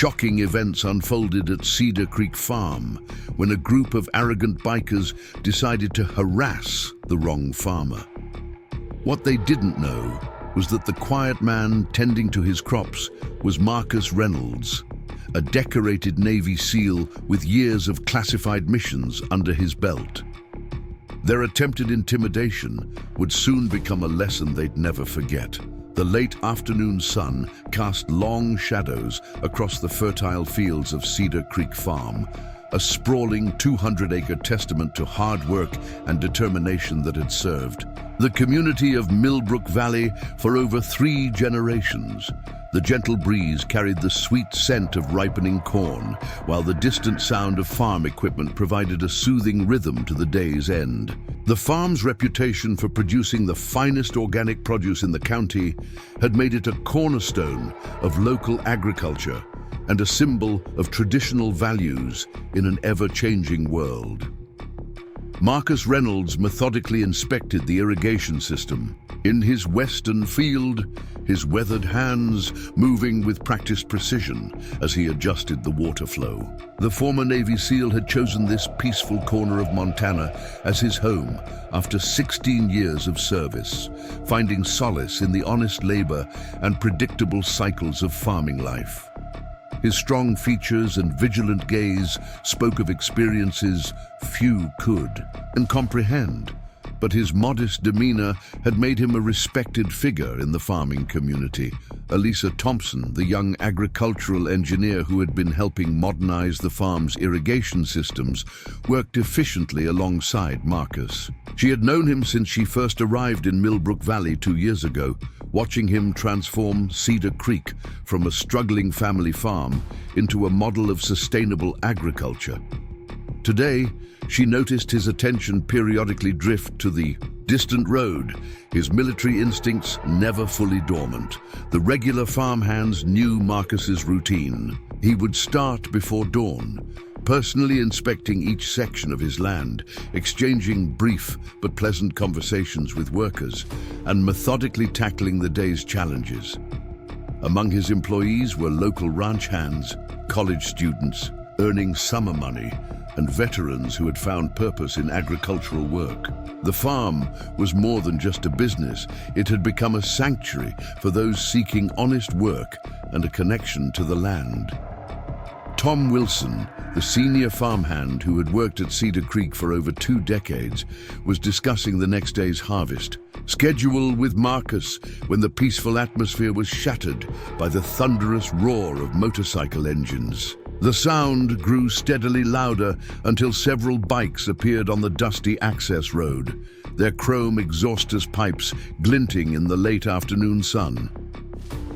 shocking events unfolded at Cedar Creek Farm when a group of arrogant bikers decided to harass the wrong farmer. What they didn't know was that the quiet man tending to his crops was Marcus Reynolds, a decorated Navy SEAL with years of classified missions under his belt. Their attempted intimidation would soon become a lesson they'd never forget. The late afternoon sun cast long shadows across the fertile fields of Cedar Creek Farm, a sprawling 200-acre testament to hard work and determination that had served the community of Millbrook Valley for over 3 generations. The gentle breeze carried the sweet scent of ripening corn, while the distant sound of farm equipment provided a soothing rhythm to the day's end. The farm's reputation for producing the finest organic produce in the county had made it a cornerstone of local agriculture and a symbol of traditional values in an ever-changing world. Marcus Reynolds methodically inspected the irrigation system. In his western field, his weathered hands moving with practiced precision as he adjusted the water flow. The former Navy SEAL had chosen this peaceful corner of Montana as his home after 16 years of service, finding solace in the honest labor and predictable cycles of farming life. His strong features and vigilant gaze spoke of experiences few could comprehend, but his modest demeanor had made him a respected figure in the farming community. Alisa Thompson, the young agricultural engineer who had been helping modernize the farm's irrigation systems, worked efficiently alongside Marcus. She had known him since she first arrived in Millbrook Valley 2 years ago, watching him transform Cedar Creek from a struggling family farm into a model of sustainable agriculture. Today, she noticed his attention periodically drift to the distant road, his military instincts never fully dormant. The regular farmhands knew Marcus's routine. He would start before dawn, personally inspecting each section of his land, exchanging brief but pleasant conversations with workers, and methodically tackling the day's challenges. Among his employees were local ranch hands, college students earning summer money, and veterans who had found purpose in agricultural work. The farm was more than just a business. It had become a sanctuary for those seeking honest work and a connection to the land. Tom Wilson, the senior farmhand who had worked at Cedar Creek for over 2 decades, was discussing the next day's harvest schedule with Marcus when the peaceful atmosphere was shattered by the thunderous roar of motorcycle engines. The sound grew steadily louder until several bikes appeared on the dusty access road, their chrome exhaustless pipes glinting in the late afternoon sun.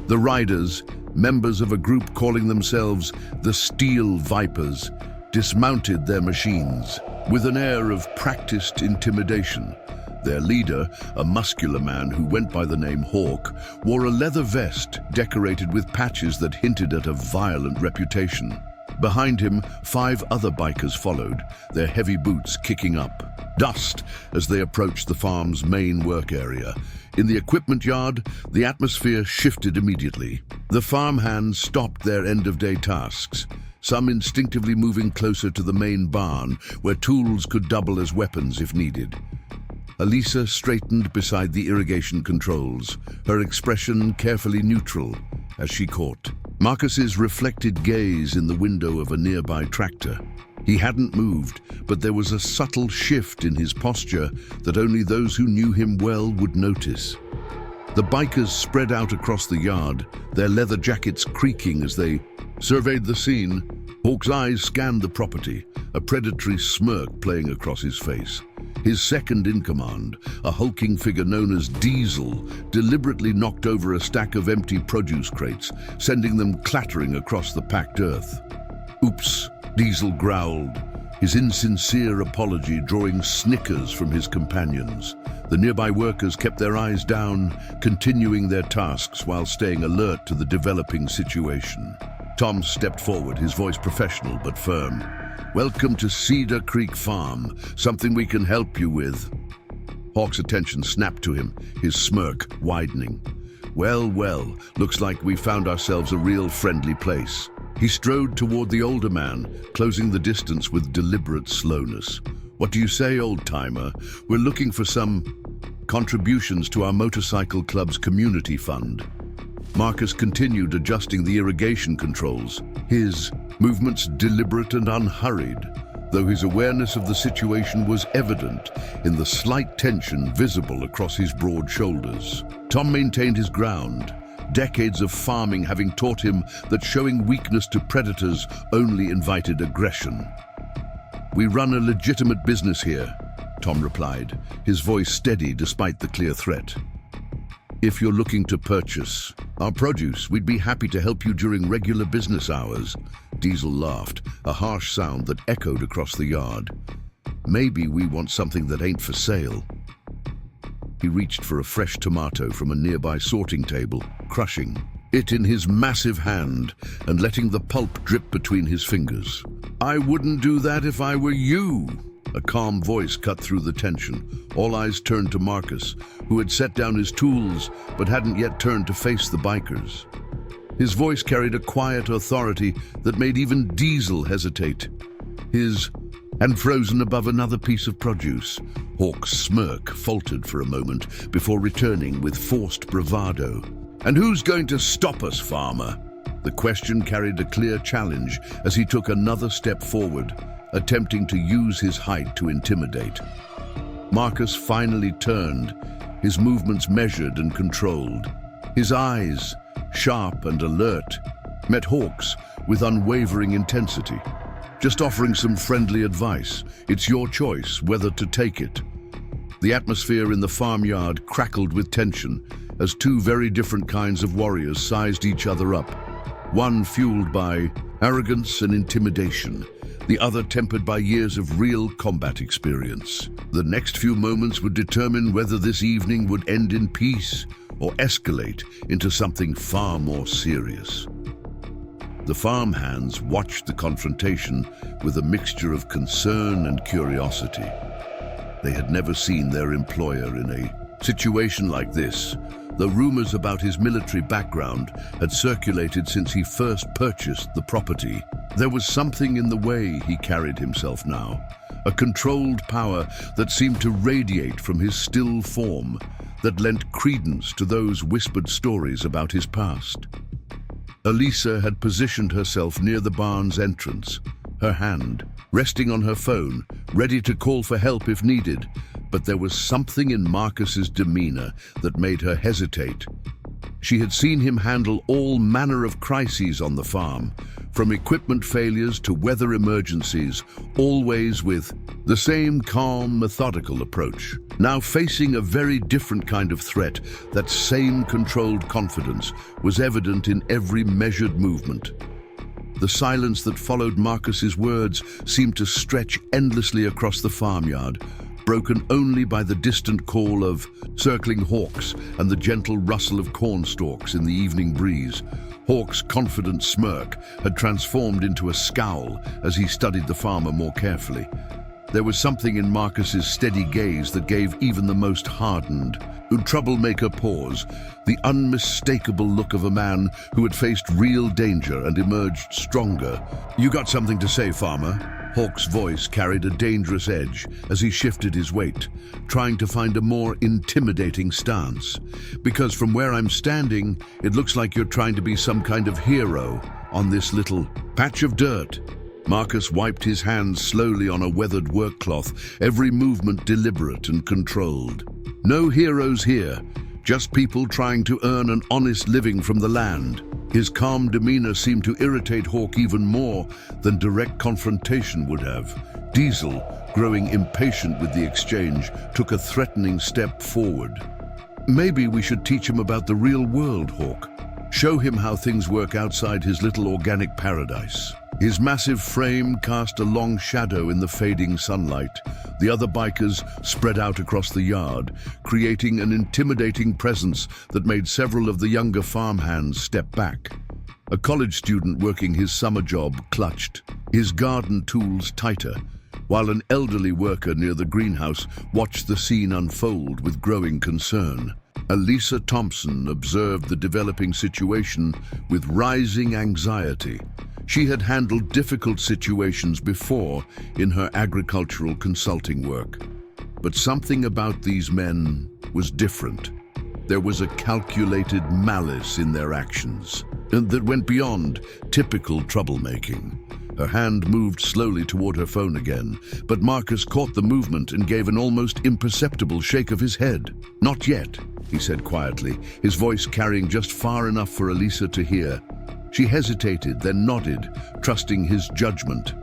The riders, members of a group calling themselves the Steel Vipers, dismounted their machines with an air of practiced intimidation. Their leader, a muscular man who went by the name Hawk, wore a leather vest decorated with patches that hinted at a violent reputation. Behind him, 5 other bikers followed, their heavy boots kicking up dust as they approached the farm's main work area. In the equipment yard, the atmosphere shifted immediately. The farmhands stopped their end-of-day tasks, some instinctively moving closer to the main barn, where tools could double as weapons if needed. Alisa straightened beside the irrigation controls, her expression carefully neutral as she caught Marcus's reflected gaze in the window of a nearby tractor. He hadn't moved, but there was a subtle shift in his posture that only those who knew him well would notice. The bikers spread out across the yard, their leather jackets creaking as they surveyed the scene. Hawk's eyes scanned the property, a predatory smirk playing across his face. His second-in-command, a hulking figure known as Diesel, deliberately knocked over a stack of empty produce crates, sending them clattering across the packed earth. "Oops," Diesel growled, his insincere apology drawing snickers from his companions. The nearby workers kept their eyes down, continuing their tasks while staying alert to the developing situation. Tom stepped forward, his voice professional but firm. "Welcome to Cedar Creek Farm. Something we can help you with." Hawk's attention snapped to him, his smirk widening. Well, looks like we found ourselves a real friendly place." He strode toward the older man, closing the distance with deliberate slowness. "What do you say, old-timer? We're looking for some contributions to our motorcycle club's community fund." Marcus continued adjusting the irrigation controls, his movements deliberate and unhurried, though his awareness of the situation was evident in the slight tension visible across his broad shoulders. Tom maintained his ground, decades of farming having taught him that showing weakness to predators only invited aggression. "We run a legitimate business here," Tom replied, his voice steady despite the clear threat. "If you're looking to purchase our produce, we'd be happy to help you during regular business hours." Diesel laughed, a harsh sound that echoed across the yard. "Maybe we want something that ain't for sale." He reached for a fresh tomato from a nearby sorting table, crushing it in his massive hand and letting the pulp drip between his fingers. "I wouldn't do that if I were you." A calm voice cut through the tension. All eyes turned to Marcus, who had set down his tools but hadn't yet turned to face the bikers. His voice carried a quiet authority that made even Diesel hesitate. And frozen above another piece of produce, Hawk's smirk faltered for a moment before returning with forced bravado. "And who's going to stop us, farmer?" The question carried a clear challenge as he took another step forward, attempting to use his height to intimidate. Marcus finally turned, his movements measured and controlled. His eyes, sharp and alert, met Hawk's with unwavering intensity. "Just offering some friendly advice. It's your choice whether to take it." The atmosphere in the farmyard crackled with tension as two very different kinds of warriors sized each other up. One fueled by arrogance and intimidation, the other tempered by years of real combat experience. The next few moments would determine whether this evening would end in peace or escalate into something far more serious. The farmhands watched the confrontation with a mixture of concern and curiosity. They had never seen their employer in a situation like this, though rumors about his military background had circulated since he first purchased the property. There was something in the way he carried himself now, a controlled power that seemed to radiate from his still form, that lent credence to those whispered stories about his past. Alisa had positioned herself near the barn's entrance, her hand resting on her phone, ready to call for help if needed, but there was something in Marcus's demeanor that made her hesitate. She had seen him handle all manner of crises on the farm, from equipment failures to weather emergencies, always with the same calm, methodical approach. Now facing a very different kind of threat, that same controlled confidence was evident in every measured movement. The silence that followed Marcus's words seemed to stretch endlessly across the farmyard, broken only by the distant call of circling hawks and the gentle rustle of corn stalks in the evening breeze. Hawk's confident smirk had transformed into a scowl as he studied the farmer more carefully. There was something in Marcus's steady gaze that gave even the most hardened troublemaker pause, the unmistakable look of a man who had faced real danger and emerged stronger. "You got something to say, farmer?" Hawk's voice carried a dangerous edge as he shifted his weight, trying to find a more intimidating stance. "Because from where I'm standing, it looks like you're trying to be some kind of hero on this little patch of dirt." Marcus wiped his hands slowly on a weathered work cloth, every movement deliberate and controlled. "No heroes here, just people trying to earn an honest living from the land." His calm demeanor seemed to irritate Hawk even more than direct confrontation would have. Diesel, growing impatient with the exchange, took a threatening step forward. "Maybe we should teach him about the real world, Hawk. Show him how things work outside his little organic paradise." His massive frame cast a long shadow in the fading sunlight. The other bikers spread out across the yard, creating an intimidating presence that made several of the younger farmhands step back. A college student working his summer job clutched his garden tools tighter, while an elderly worker near the greenhouse watched the scene unfold with growing concern. Alisa Thompson observed the developing situation with rising anxiety. She had handled difficult situations before in her agricultural consulting work. But something about these men was different. There was a calculated malice in their actions, and that went beyond typical troublemaking. Her hand moved slowly toward her phone again, but Marcus caught the movement and gave an almost imperceptible shake of his head. "Not yet," he said quietly, his voice carrying just far enough for Alisa to hear. She hesitated, then nodded, trusting his judgment.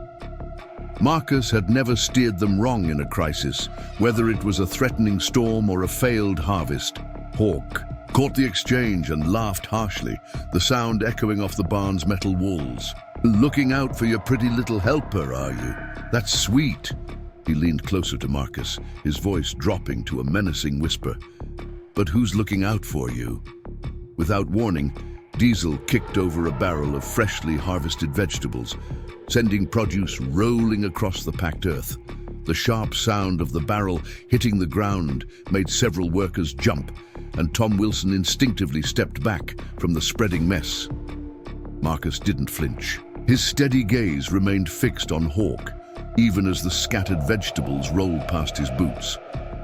Marcus had never steered them wrong in a crisis, whether it was a threatening storm or a failed harvest. Hawk caught the exchange and laughed harshly, the sound echoing off the barn's metal walls. "Looking out for your pretty little helper, are you? That's sweet." He leaned closer to Marcus, his voice dropping to a menacing whisper. "But who's looking out for you?" Without warning, Diesel kicked over a barrel of freshly harvested vegetables, sending produce rolling across the packed earth. The sharp sound of the barrel hitting the ground made several workers jump, and Tom Wilson instinctively stepped back from the spreading mess. Marcus didn't flinch. His steady gaze remained fixed on Hawk, even as the scattered vegetables rolled past his boots.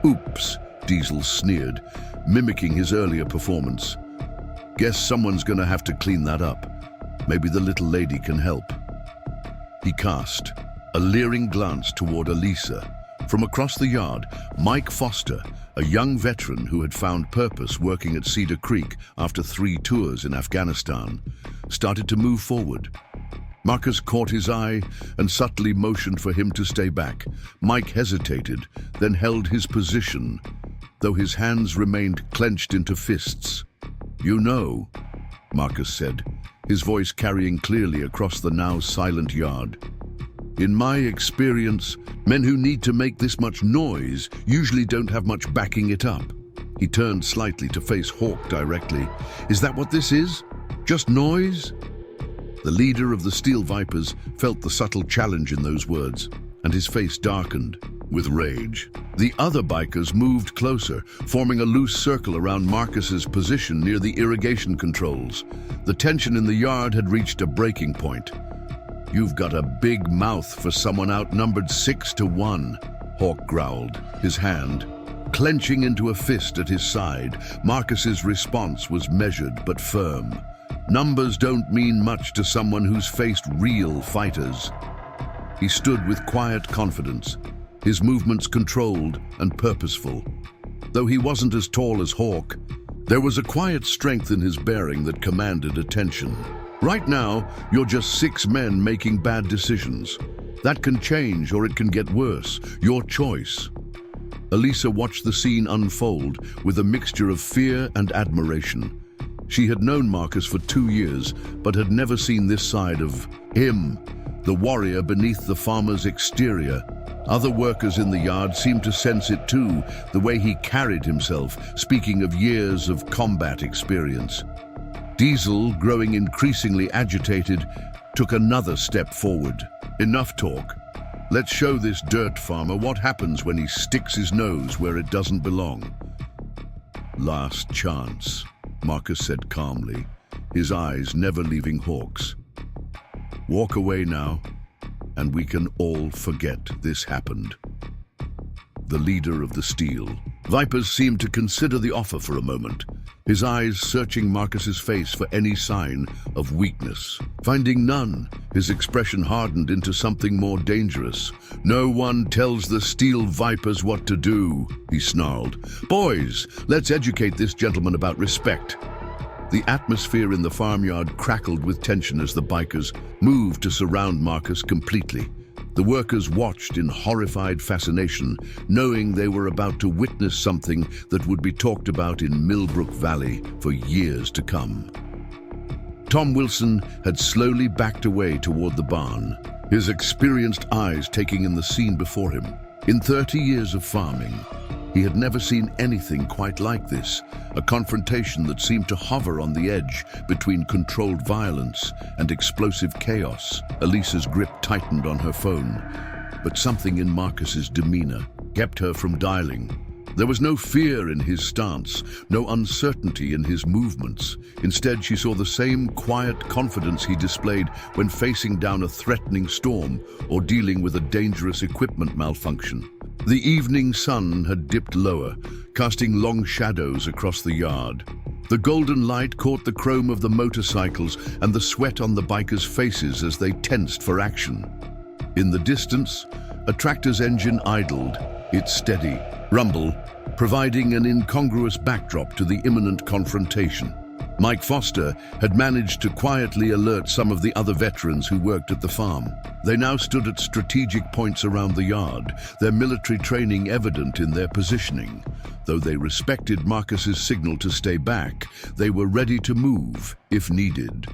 "Oops," Diesel sneered, mimicking his earlier performance. "Guess someone's gonna have to clean that up. Maybe the little lady can help." He cast a leering glance toward Alisa. From across the yard, Mike Foster, a young veteran who had found purpose working at Cedar Creek after 3 tours in Afghanistan, started to move forward. Marcus caught his eye and subtly motioned for him to stay back. Mike hesitated, then held his position, though his hands remained clenched into fists. "You know," Marcus said, his voice carrying clearly across the now silent yard. "In my experience, men who need to make this much noise usually don't have much backing it up." He turned slightly to face Hawk directly. "Is that what this is? Just noise?" The leader of the Steel Vipers felt the subtle challenge in those words, and his face darkened with rage. The other bikers moved closer, forming a loose circle around Marcus's position near the irrigation controls. The tension in the yard had reached a breaking point. "You've got a big mouth for someone outnumbered 6-1, Hawk growled, his hand clenching into a fist at his side. Marcus's response was measured but firm. Numbers don't mean much to someone who's faced real fighters. He stood with quiet confidence, his movements controlled and purposeful. Though he wasn't as tall as Hawk, there was a quiet strength in his bearing that commanded attention. "Right now, you're just 6 men making bad decisions. That can change or it can get worse. Your choice." Alisa watched the scene unfold with a mixture of fear and admiration. She had known Marcus for 2 years, but had never seen this side of him, the warrior beneath the farmer's exterior. Other workers in the yard seemed to sense it too, the way he carried himself, speaking of years of combat experience. Diesel, growing increasingly agitated, took another step forward. "Enough talk. Let's show this dirt farmer what happens when he sticks his nose where it doesn't belong." "Last chance," Marcus said calmly, his eyes never leaving Hawk's. "Walk away now, and we can all forget this happened." The leader of the Steel Vipers seemed to consider the offer for a moment, his eyes searching Marcus's face for any sign of weakness. Finding none, his expression hardened into something more dangerous. "No one tells the Steel Vipers what to do," he snarled. "Boys, let's educate this gentleman about respect." The atmosphere in the farmyard crackled with tension as the bikers moved to surround Marcus completely. The workers watched in horrified fascination, knowing they were about to witness something that would be talked about in Millbrook Valley for years to come. Tom Wilson had slowly backed away toward the barn, his experienced eyes taking in the scene before him. In 30 years of farming, he had never seen anything quite like this, a confrontation that seemed to hover on the edge between controlled violence and explosive chaos. Alisa's grip tightened on her phone, but something in Marcus's demeanor kept her from dialing. There was no fear in his stance, no uncertainty in his movements. Instead, she saw the same quiet confidence he displayed when facing down a threatening storm or dealing with a dangerous equipment malfunction. The evening sun had dipped lower, casting long shadows across the yard. The golden light caught the chrome of the motorcycles and the sweat on the bikers' faces as they tensed for action. In the distance, a tractor's engine idled, its steady rumble providing an incongruous backdrop to the imminent confrontation. Mike Foster had managed to quietly alert some of the other veterans who worked at the farm. They now stood at strategic points around the yard, their military training evident in their positioning. Though they respected Marcus's signal to stay back, they were ready to move if needed.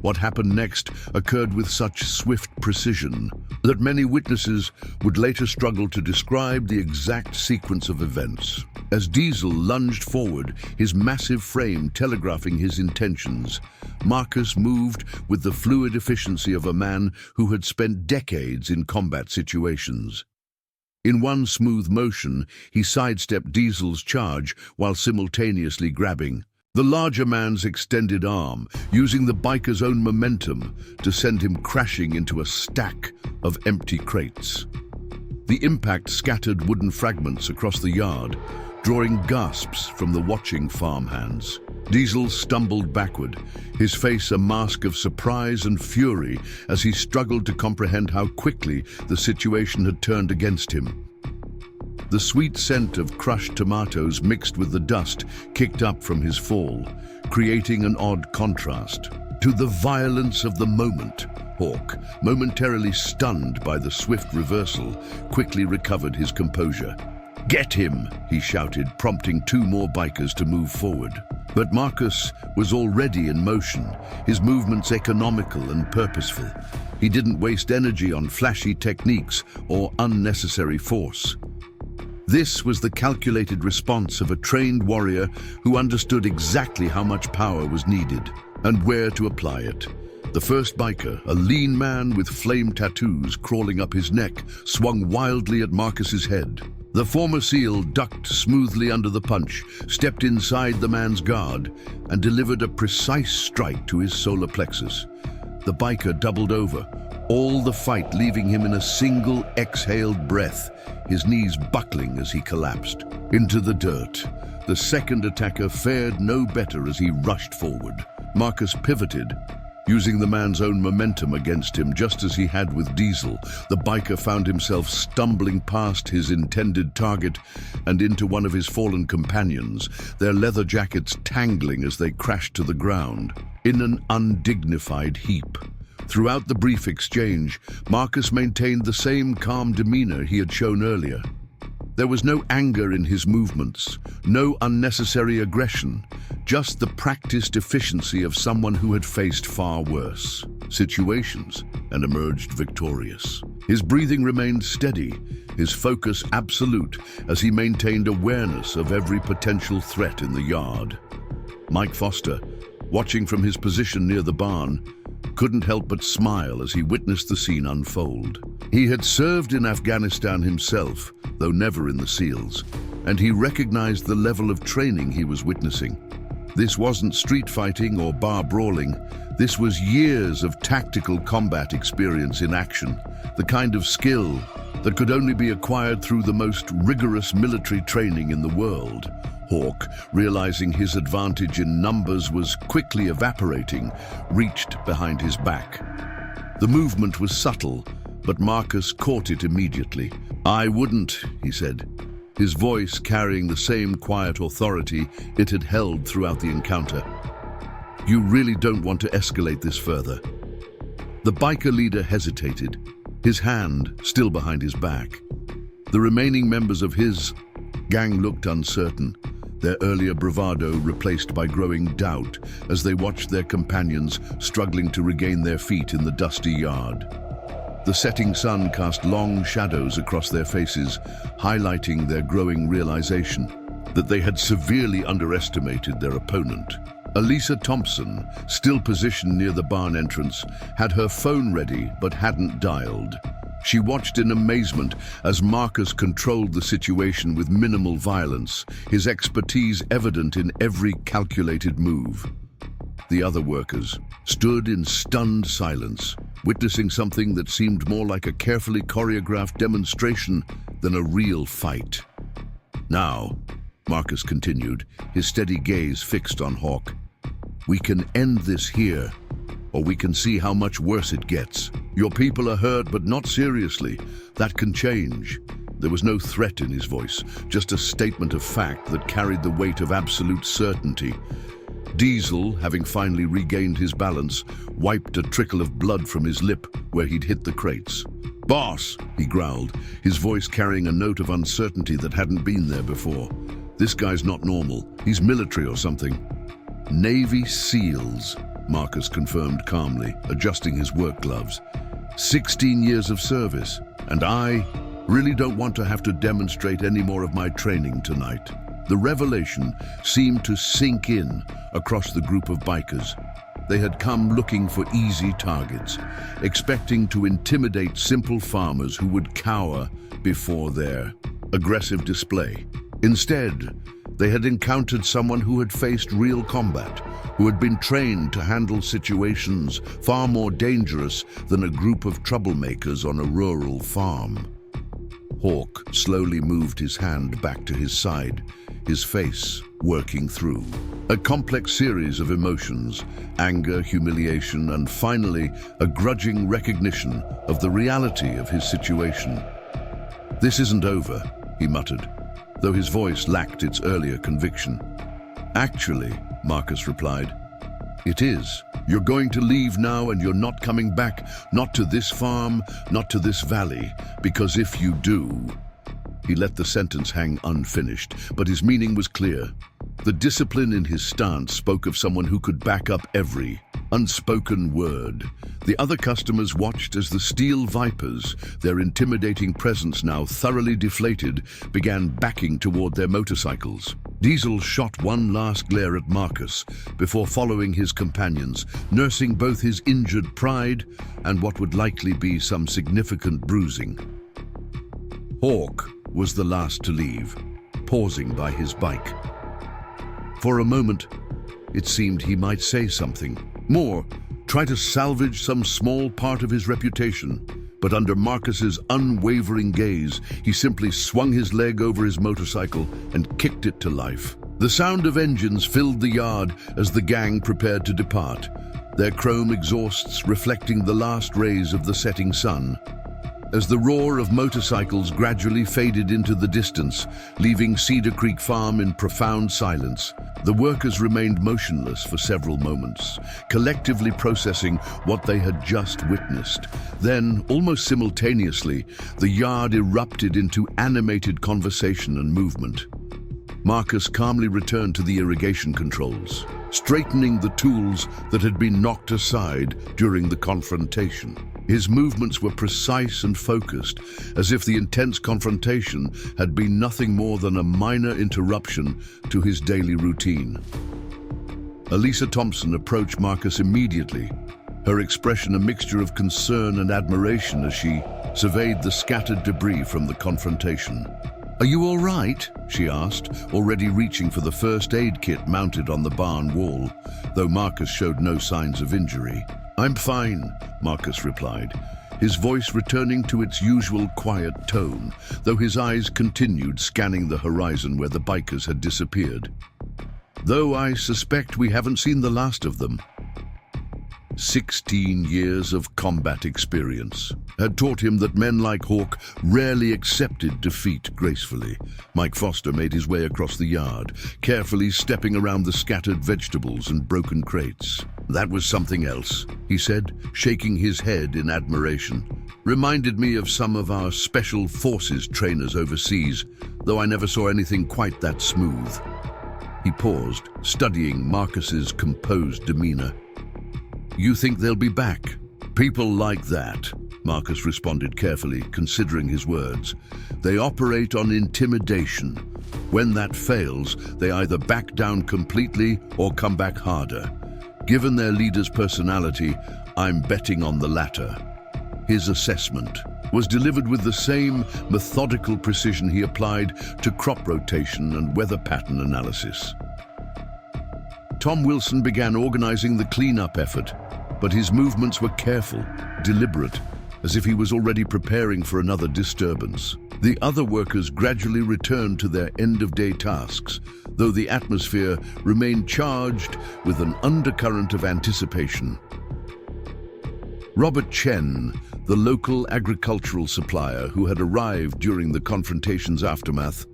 What happened next occurred with such swift precision that many witnesses would later struggle to describe the exact sequence of events. As Diesel lunged forward, his massive frame telegraphing his intentions, Marcus moved with the fluid efficiency of a man who had spent decades in combat situations. In one smooth motion, he sidestepped Diesel's charge while simultaneously grabbing the larger man's extended arm, using the biker's own momentum to send him crashing into a stack of empty crates. The impact scattered wooden fragments across the yard, drawing gasps from the watching farmhands. Diesel stumbled backward, his face a mask of surprise and fury as he struggled to comprehend how quickly the situation had turned against him. The sweet scent of crushed tomatoes mixed with the dust kicked up from his fall, creating an odd contrast. To the violence of the moment, Hawk, momentarily stunned by the swift reversal, quickly recovered his composure. "Get him!" he shouted, prompting two more bikers to move forward. But Marcus was already in motion, his movements economical and purposeful. He didn't waste energy on flashy techniques or unnecessary force. This was the calculated response of a trained warrior who understood exactly how much power was needed and where to apply it. The first biker, a lean man with flame tattoos crawling up his neck, swung wildly at Marcus's head. The former SEAL ducked smoothly under the punch, stepped inside the man's guard, and delivered a precise strike to his solar plexus. The biker doubled over, all the fight leaving him in a single exhaled breath, his knees buckling as he collapsed into the dirt. The second attacker fared no better as he rushed forward. Marcus pivoted, using the man's own momentum against him, just as he had with Diesel. The biker found himself stumbling past his intended target and into one of his fallen companions, their leather jackets tangling as they crashed to the ground in an undignified heap. Throughout the brief exchange, Marcus maintained the same calm demeanor he had shown earlier. There was no anger in his movements, no unnecessary aggression, just the practiced efficiency of someone who had faced far worse situations and emerged victorious. His breathing remained steady, his focus absolute as he maintained awareness of every potential threat in the yard. Mike Foster, watching from his position near the barn, couldn't help but smile as he witnessed the scene unfold. He had served in Afghanistan himself, though never in the SEALs, and he recognized the level of training he was witnessing. This wasn't street fighting or bar brawling. This was years of tactical combat experience in action, the kind of skill that could only be acquired through the most rigorous military training in the world. Hawk, realizing his advantage in numbers was quickly evaporating, reached behind his back. The movement was subtle, but Marcus caught it immediately. "I wouldn't," he said, his voice carrying the same quiet authority it had held throughout the encounter. "You really don't want to escalate this further." The biker leader hesitated, his hand still behind his back. The remaining members of his gang looked uncertain, their earlier bravado replaced by growing doubt as they watched their companions struggling to regain their feet in the dusty yard. The setting sun cast long shadows across their faces, highlighting their growing realization that they had severely underestimated their opponent. Alisa Thompson, still positioned near the barn entrance, had her phone ready but hadn't dialed. She watched in amazement as Marcus controlled the situation with minimal violence, his expertise evident in every calculated move. The other workers stood in stunned silence, witnessing something that seemed more like a carefully choreographed demonstration than a real fight. "Now," Marcus continued, his steady gaze fixed on Hawk, "we can end this here, or we can see how much worse it gets. Your people are hurt, but not seriously. That can change." There was no threat in his voice, just a statement of fact that carried the weight of absolute certainty. Diesel, having finally regained his balance, wiped a trickle of blood from his lip where he'd hit the crates. "Boss," he growled, his voice carrying a note of uncertainty that hadn't been there before. "This guy's not normal. He's military or something." "Navy SEALs," Marcus confirmed calmly, adjusting his work gloves. 16 years of service, and I really don't want to have to demonstrate any more of my training tonight." The revelation seemed to sink in across the group of bikers. They had come looking for easy targets, expecting to intimidate simple farmers who would cower before their aggressive display. Instead, they had encountered someone who had faced real combat, who had been trained to handle situations far more dangerous than a group of troublemakers on a rural farm. Hawk slowly moved his hand back to his side, his face working through a complex series of emotions: anger, humiliation, and finally a grudging recognition of the reality of his situation. "This isn't over," he muttered, though his voice lacked its earlier conviction. "Actually," Marcus replied, "it is. You're going to leave now, and you're not coming back, not to this farm, not to this valley, because if you do..." He let the sentence hang unfinished, but his meaning was clear. The discipline in his stance spoke of someone who could back up every unspoken word. The other customers watched as the steel vipers, their intimidating presence now thoroughly deflated, began backing toward their motorcycles. Diesel shot one last glare at Marcus before following his companions, nursing both his injured pride and what would likely be some significant bruising. Hawk was the last to leave, pausing by his bike. For a moment, it seemed he might say something more, try to salvage some small part of his reputation. But under Marcus's unwavering gaze, he simply swung his leg over his motorcycle and kicked it to life. The sound of engines filled the yard as the gang prepared to depart, their chrome exhausts reflecting the last rays of the setting sun. As the roar of motorcycles gradually faded into the distance, leaving Cedar Creek Farm in profound silence, the workers remained motionless for several moments, collectively processing what they had just witnessed. Then, almost simultaneously, the yard erupted into animated conversation and movement. Marcus calmly returned to the irrigation controls, straightening the tools that had been knocked aside during the confrontation. His movements were precise and focused, as if the intense confrontation had been nothing more than a minor interruption to his daily routine. Alisa Thompson approached Marcus immediately, her expression a mixture of concern and admiration as she surveyed the scattered debris from the confrontation. "Are you all right?" she asked, already reaching for the first aid kit mounted on the barn wall, though Marcus showed no signs of injury. "I'm fine," Marcus replied, his voice returning to its usual quiet tone, though his eyes continued scanning the horizon where the bikers had disappeared. "Though I suspect we haven't seen the last of them." 16 years of combat experience had taught him that men like Hawk rarely accepted defeat gracefully. Mike Foster made his way across the yard, carefully stepping around the scattered vegetables and broken crates. "That was something else," he said, shaking his head in admiration. "Reminded me of some of our special forces trainers overseas, though I never saw anything quite that smooth." He paused, studying Marcus's composed demeanor. "You think they'll be back?" "People like that," Marcus responded carefully, considering his words. "They operate on intimidation. When that fails, they either back down completely or come back harder. Given their leader's personality, I'm betting on the latter." His assessment was delivered with the same methodical precision he applied to crop rotation and weather pattern analysis. Tom Wilson began organizing the cleanup effort, but his movements were careful, deliberate, as if he was already preparing for another disturbance. The other workers gradually returned to their end-of-day tasks, though the atmosphere remained charged with an undercurrent of anticipation. Robert Chen, the local agricultural supplier who had arrived during the confrontation's aftermath,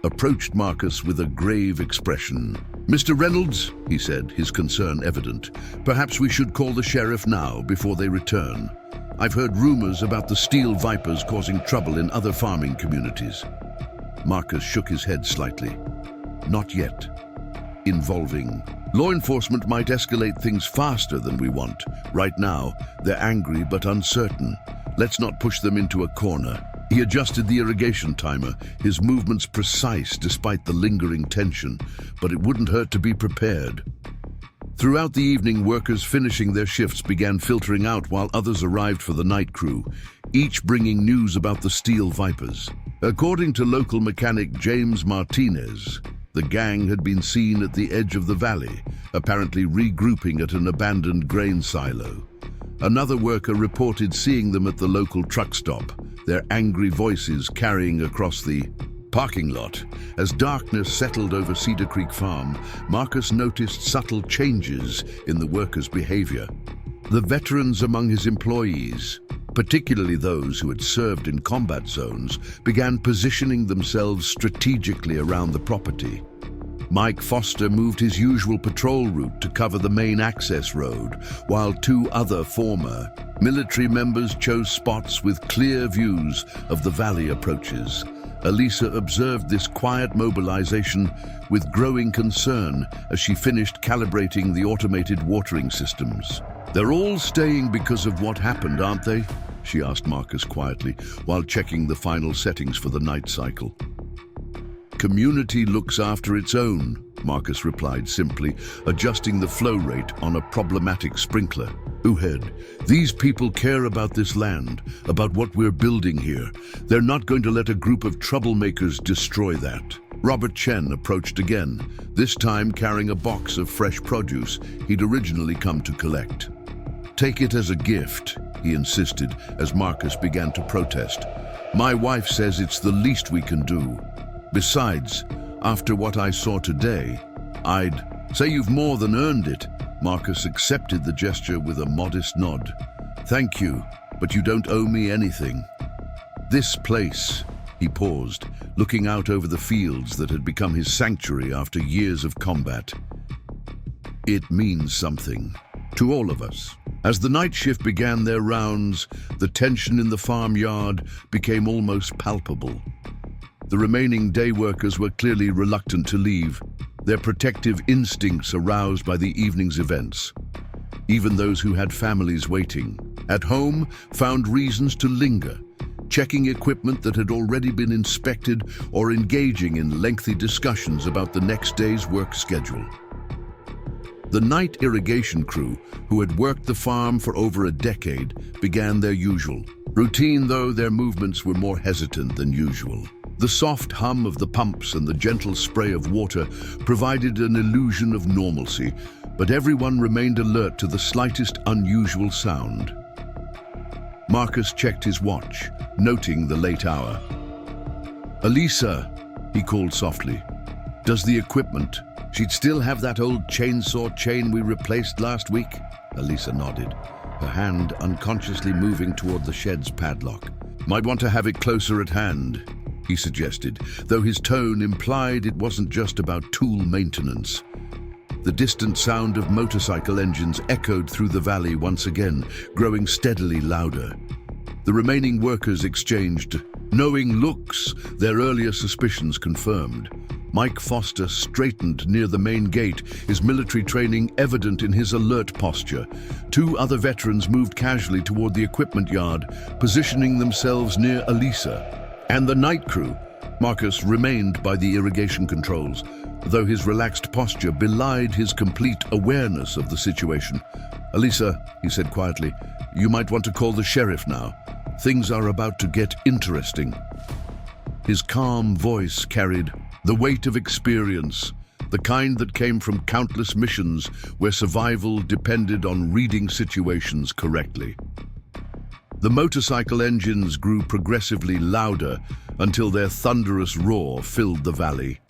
approached Marcus with a grave expression. "Mr. Reynolds," he said, his concern evident, "perhaps we should call the sheriff now before they return. I've heard rumors about the steel vipers causing trouble in other farming communities." Marcus shook his head slightly. "Not yet. Involving law enforcement might escalate things faster than we want. Right now, they're angry but uncertain. Let's not push them into a corner." He adjusted the irrigation timer, his movements precise despite the lingering tension, but it wouldn't hurt to be prepared. Throughout the evening, workers finishing their shifts began filtering out while others arrived for the night crew, each bringing news about the steel vipers. According to local mechanic James Martinez, the gang had been seen at the edge of the valley, apparently regrouping at an abandoned grain silo. Another worker reported seeing them at the local truck stop, their angry voices carrying across the parking lot. As darkness settled over Cedar Creek Farm, Marcus noticed subtle changes in the workers' behavior. The veterans among his employees, particularly those who had served in combat zones, began positioning themselves strategically around the property. Mike Foster moved his usual patrol route to cover the main access road, while two other former military members chose spots with clear views of the valley approaches. Alisa observed this quiet mobilization with growing concern as she finished calibrating the automated watering systems. "They're all staying because of what happened, aren't they?" she asked Marcus quietly, while checking the final settings for the night cycle. "Community looks after its own," Marcus replied simply, adjusting the flow rate on a problematic sprinkler. "Uhed, these people care about this land, about what we're building here. They're not going to let a group of troublemakers destroy that." Robert Chen approached again, this time carrying a box of fresh produce he'd originally come to collect. "Take it as a gift," he insisted as Marcus began to protest. "My wife says it's the least we can do. Besides, after what I saw today, I'd say you've more than earned it." Marcus accepted the gesture with a modest nod. "Thank you, but you don't owe me anything. This place," he paused, looking out over the fields that had become his sanctuary after years of combat. "It means something to all of us." As the night shift began their rounds, the tension in the farmyard became almost palpable. The remaining day workers were clearly reluctant to leave, their protective instincts aroused by the evening's events. Even those who had families waiting at home found reasons to linger, checking equipment that had already been inspected or engaging in lengthy discussions about the next day's work schedule. The night irrigation crew, who had worked the farm for over a decade, began their usual routine, though their movements were more hesitant than usual. The soft hum of the pumps and the gentle spray of water provided an illusion of normalcy, but everyone remained alert to the slightest unusual sound. Marcus checked his watch, noting the late hour. "Alisa," he called softly. "Does the equipment—" "She'd still have that old chainsaw chain we replaced last week?" Alisa nodded, her hand unconsciously moving toward the shed's padlock. "Might want to have it closer at hand," he suggested, though his tone implied it wasn't just about tool maintenance. The distant sound of motorcycle engines echoed through the valley once again, growing steadily louder. The remaining workers exchanged knowing looks, their earlier suspicions confirmed. Mike Foster straightened near the main gate, his military training evident in his alert posture. Two other veterans moved casually toward the equipment yard, positioning themselves near Alisa. And the night crew, Marcus remained by the irrigation controls, though his relaxed posture belied his complete awareness of the situation. "Alisa," he said quietly, "you might want to call the sheriff now. Things are about to get interesting. His calm voice carried the weight of experience, the kind that came from countless missions where survival depended on reading situations correctly. The motorcycle engines grew progressively louder until their thunderous roar filled the valley.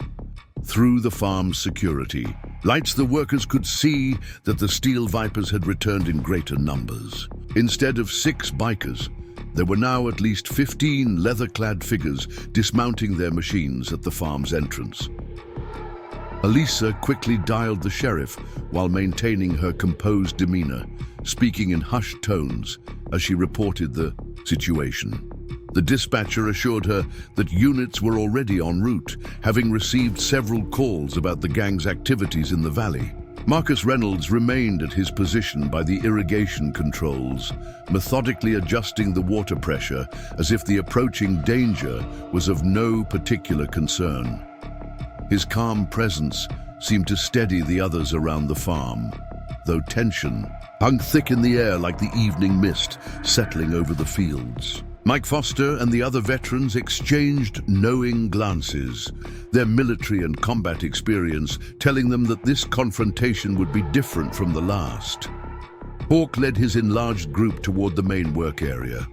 Through the farm's security lights, the workers could see that the steel vipers had returned in greater numbers. Instead of 6 bikers, there were now at least 15 leather-clad figures dismounting their machines at the farm's entrance. Alisa quickly dialed the sheriff while maintaining her composed demeanor, speaking in hushed tones as she reported the situation. The dispatcher assured her that units were already en route, having received several calls about the gang's activities in the valley. Marcus Reynolds remained at his position by the irrigation controls, methodically adjusting the water pressure as if the approaching danger was of no particular concern. His calm presence seemed to steady the others around the farm, though tension hung thick in the air like the evening mist settling over the fields. Mike Foster and the other veterans exchanged knowing glances, their military and combat experience telling them that this confrontation would be different from the last. Hawk led his enlarged group toward the main work area,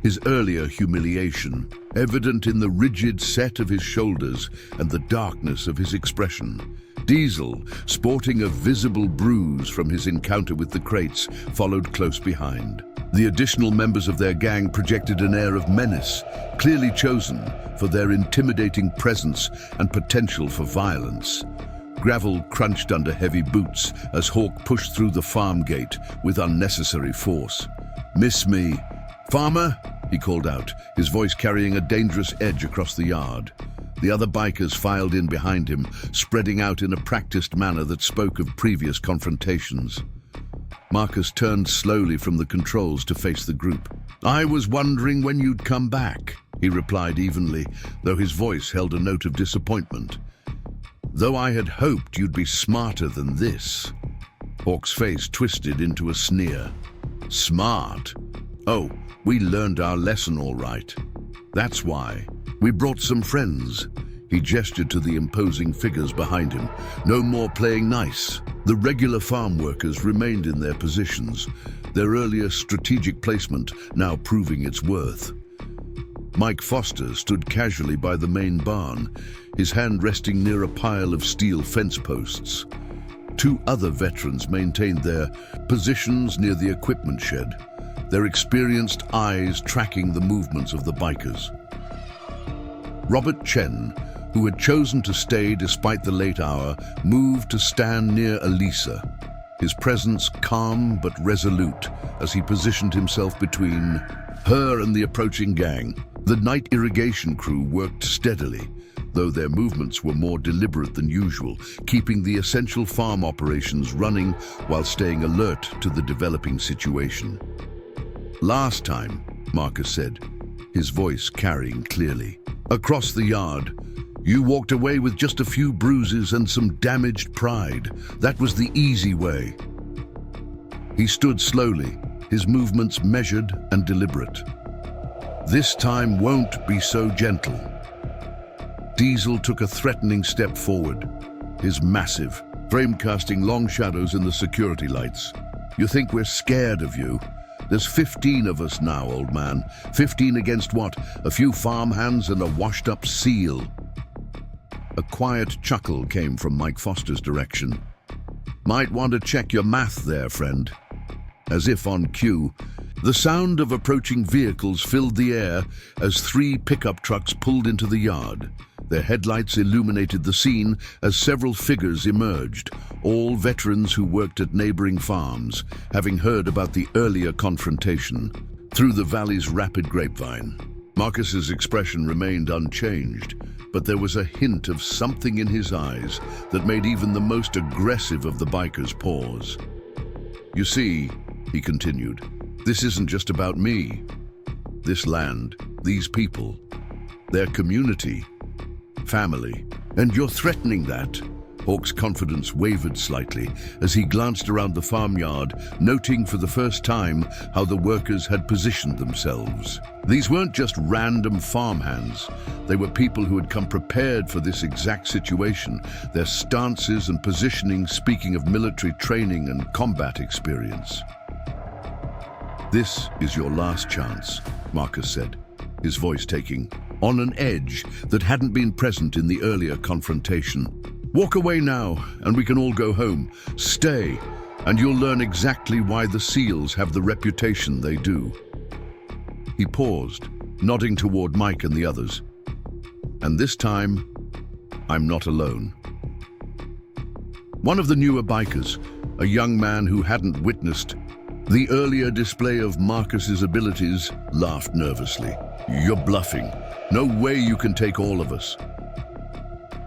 his earlier humiliation evident in the rigid set of his shoulders and the darkness of his expression. Diesel, sporting a visible bruise from his encounter with the crates, followed close behind. The additional members of their gang projected an air of menace, clearly chosen for their intimidating presence and potential for violence. Gravel crunched under heavy boots as Hawk pushed through the farm gate with unnecessary force. "Miss me, farmer?" he called out, his voice carrying a dangerous edge across the yard. The other bikers filed in behind him, spreading out in a practiced manner that spoke of previous confrontations. Marcus turned slowly from the controls to face the group. "I was wondering when you'd come back," he replied evenly, though his voice held a note of disappointment. "Though I had hoped you'd be smarter than this." Hawk's face twisted into a sneer. "Smart? Oh, we learned our lesson all right. That's why. We brought some friends." He gestured to the imposing figures behind him. "No more playing nice." The regular farm workers remained in their positions, their earlier strategic placement now proving its worth. Mike Foster stood casually by the main barn, his hand resting near a pile of steel fence posts. 2 other veterans maintained their positions near the equipment shed, their experienced eyes tracking the movements of the bikers. Robert Chen, who had chosen to stay despite the late hour, moved to stand near Alisa, his presence calm but resolute as he positioned himself between her and the approaching gang. The night irrigation crew worked steadily, though their movements were more deliberate than usual, keeping the essential farm operations running while staying alert to the developing situation. "Last time," Marcus said, his voice carrying clearly, "across the yard, you walked away with just a few bruises and some damaged pride. That was the easy way." He stood slowly, his movements measured and deliberate. "This time won't be so gentle." Diesel took a threatening step forward, his massive frame casting long shadows in the security lights. "You think we're scared of you? There's 15 of us now, old man. 15 against what? A few farmhands and a washed-up seal." A quiet chuckle came from Mike Foster's direction. "Might want to check your math there, friend." As if on cue, the sound of approaching vehicles filled the air as 3 pickup trucks pulled into the yard. Their headlights illuminated the scene as several figures emerged, all veterans who worked at neighboring farms, having heard about the earlier confrontation through the valley's rapid grapevine. Marcus's expression remained unchanged, but there was a hint of something in his eyes that made even the most aggressive of the bikers pause. "You see," he continued, "this isn't just about me. This land, these people, their community, family, and you're threatening that. Hawk's confidence wavered slightly as he glanced around the farmyard, noting for the first time how the workers had positioned themselves. These weren't just random farmhands. They were people who had come prepared for this exact situation, their stances and positioning speaking of military training and combat experience. "This is your last chance," Marcus said, his voice taking on an edge that hadn't been present in the earlier confrontation. "Walk away now, and we can all go home. Stay, and you'll learn exactly why the SEALs have the reputation they do." He paused, nodding toward Mike and the others. "And this time, I'm not alone." One of the newer bikers, a young man who hadn't witnessed the earlier display of Marcus's abilities, laughed nervously. "You're bluffing. No way you can take all of us."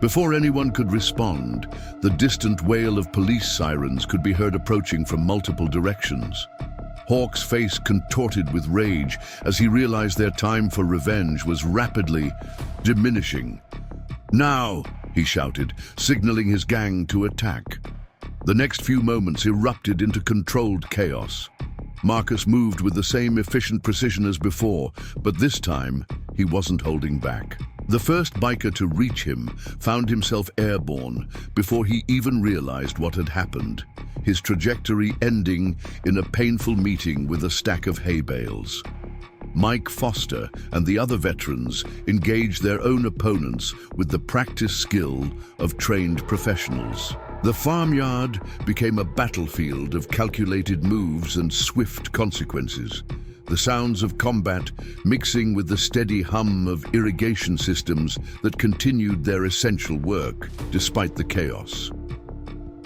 Before anyone could respond, the distant wail of police sirens could be heard approaching from multiple directions. Hawk's face contorted with rage as he realized their time for revenge was rapidly diminishing. "Now!" he shouted, signaling his gang to attack. The next few moments erupted into controlled chaos. Marcus moved with the same efficient precision as before, but this time he wasn't holding back. The first biker to reach him found himself airborne before he even realized what had happened, his trajectory ending in a painful meeting with a stack of hay bales. Mike Foster and the other veterans engaged their own opponents with the practiced skill of trained professionals. The farmyard became a battlefield of calculated moves and swift consequences, the sounds of combat mixing with the steady hum of irrigation systems that continued their essential work despite the chaos.